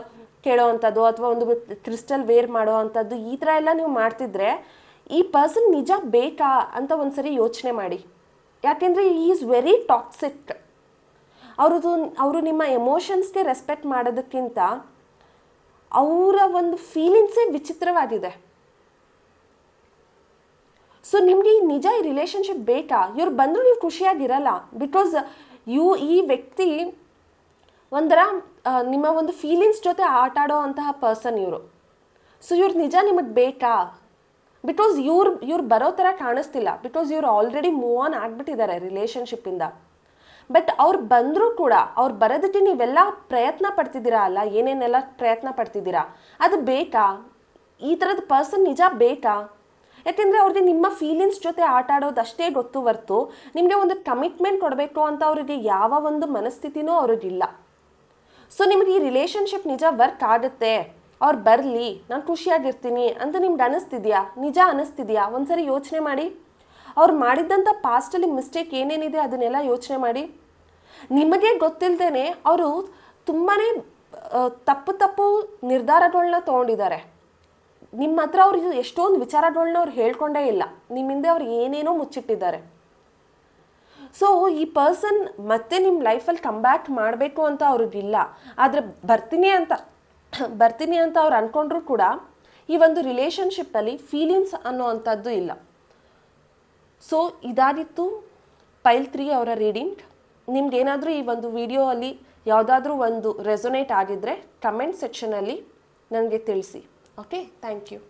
ಕೇಳೋ ಅಂಥದ್ದು ಅಥವಾ ಒಂದು ಕ್ರಿಸ್ಟಲ್ ವೇರ್ ಮಾಡೋ ಅಂಥದ್ದು ಈ ಥರ ಎಲ್ಲ ನೀವು ಮಾಡ್ತಿದ್ರೆ ಈ ಪರ್ಸನ್ ನಿಜ ಬೇಕಾ ಅಂತ ಒಂದ್ಸರಿ ಯೋಚನೆ ಮಾಡಿ. ಯಾಕೆಂದರೆ ಈ ಈಸ್ ವೆರಿ ಟಾಕ್ಸಿಕ್. ಅವರು ನಿಮ್ಮ ಎಮೋಷನ್ಸ್ಗೆ ರೆಸ್ಪೆಕ್ಟ್ ಮಾಡೋದಕ್ಕಿಂತ ಅವರ ಒಂದು ಫೀಲಿಂಗ್ಸೇ ವಿಚಿತ್ರವಾಗಿದೆ. ಸೊ ನಿಮಗೆ ನಿಜ ಈ ರಿಲೇಷನ್ಶಿಪ್ ಬೇಕಾ? ಇವ್ರು ಬಂದರೂ ನೀವು ಖುಷಿಯಾಗಿರಲ್ಲ. ಬಿಕಾಸ್ ಈ ವ್ಯಕ್ತಿ ಒಂಥರ ನಿಮ್ಮ ಒಂದು ಫೀಲಿಂಗ್ಸ್ ಜೊತೆ ಆಟ ಆಡೋ ಅಂತಹ ಪರ್ಸನ್ ಇವರು. ಸೊ ಇವ್ರು ನಿಜ ನಿಮಗೆ ಬೇಕಾ? ಬಿಕಾಸ್ ಇವ್ರು ಬರೋ ಥರ ಕಾಣಿಸ್ತಿಲ್ಲ. ಬಿಕಾಸ್ ಇವ್ರು ಆಲ್ರೆಡಿ ಮೂವ್ ಆನ್ ಆಗಿಬಿಟ್ಟಿದ್ದಾರೆ ರಿಲೇಷನ್ಶಿಪ್ಪಿಂದ. ಬಟ್ ಅವ್ರು ಬಂದರೂ ಕೂಡ ಅವ್ರು ಬರೋದಕ್ಕೆ ನೀವೆಲ್ಲ ಪ್ರಯತ್ನ ಪಡ್ತಿದ್ದೀರಾ ಅಲ್ಲ, ಏನೇನೆಲ್ಲ ಪ್ರಯತ್ನ ಪಡ್ತಿದ್ದೀರಾ, ಅದು ಬೇಕಾ? ಈ ಥರದ ಪರ್ಸನ್ ನಿಜ ಬೇಕಾ? ಯಾಕೆಂದರೆ ಅವ್ರಿಗೆ ನಿಮ್ಮ ಫೀಲಿಂಗ್ಸ್ ಜೊತೆ ಆಟ ಆಡೋದು ಅಷ್ಟೇ ಗೊತ್ತು ಹೊರ್ತು ನಿಮಗೆ ಒಂದು ಕಮಿಟ್ಮೆಂಟ್ ಕೊಡಬೇಕು ಅಂತ ಅವರಿಗೆ ಯಾವ ಒಂದು ಮನಸ್ಥಿತಿನೂ ಅವ್ರಿಗಿಲ್ಲ. ಸೊ ನಿಮಗೆ ಈ ರಿಲೇಷನ್ಶಿಪ್ ನಿಜ ವರ್ಕ್ ಆಗುತ್ತೆ, ಅವ್ರು ಬರಲಿ, ನಾನು ಖುಷಿಯಾಗಿರ್ತೀನಿ ಅಂತ ನಿಮ್ಗೆ ಅನ್ನಿಸ್ತಿದ್ಯಾ? ನಿಜ ಅನ್ನಿಸ್ತಿದ್ಯಾ? ಒಂದ್ಸರಿ ಯೋಚನೆ ಮಾಡಿ. ಅವ್ರು ಮಾಡಿದ್ದಂಥ ಪಾಸ್ಟಲ್ಲಿ ಮಿಸ್ಟೇಕ್ ಏನೇನಿದೆ ಅದನ್ನೆಲ್ಲ ಯೋಚನೆ ಮಾಡಿ. ನಿಮಗೆ ಗೊತ್ತಿಲ್ಲದೇ ಅವರು ತುಂಬಾ ತಪ್ಪು ನಿರ್ಧಾರಗಳನ್ನ ತೊಗೊಂಡಿದ್ದಾರೆ. ನಿಮ್ಮ ಹತ್ರ ಅವ್ರಿಗೆ ಎಷ್ಟೊಂದು ವಿಚಾರಗಳನ್ನ ಅವ್ರು ಹೇಳ್ಕೊಂಡೇ ಇಲ್ಲ. ನಿಮ್ಮಿಂದ ಅವ್ರು ಏನೇನೋ ಮುಚ್ಚಿಟ್ಟಿದ್ದಾರೆ. ಸೊ ಈ ಪರ್ಸನ್ ಮತ್ತೆ ನಿಮ್ಮ ಲೈಫಲ್ಲಿ ಕಮ್ ಬ್ಯಾಕ್ ಮಾಡಬೇಕು ಅಂತ ಅವ್ರಿಗಿಲ್ಲ. ಆದರೆ ಬರ್ತೀನಿ ಅಂತ ಅವ್ರು ಅಂದ್ಕೊಂಡ್ರೂ ಕೂಡ ಈ ಒಂದು ರಿಲೇಷನ್ಶಿಪ್ಪಲ್ಲಿ ಫೀಲಿಂಗ್ಸ್ ಅನ್ನೋ ಅಂಥದ್ದು ಇಲ್ಲ. ಸೊ ಇದಾಗಿತ್ತು ಪೈಲ್ 3 ಅವರ ರೀಡಿಂಗ್. ನಿಮ್ಗೇನಾದರೂ ಈ ಒಂದು ವಿಡಿಯೋ ಅಲ್ಲಿ ಯಾವುದಾದ್ರೂ ಒಂದು ರೆಸೊನೇಟ್ ಆಗಿದ್ದರೆ ಕಮೆಂಟ್ ಸೆಕ್ಷನಲ್ಲಿ ನನಗೆ ತಿಳಿಸಿ. Okay, thank you.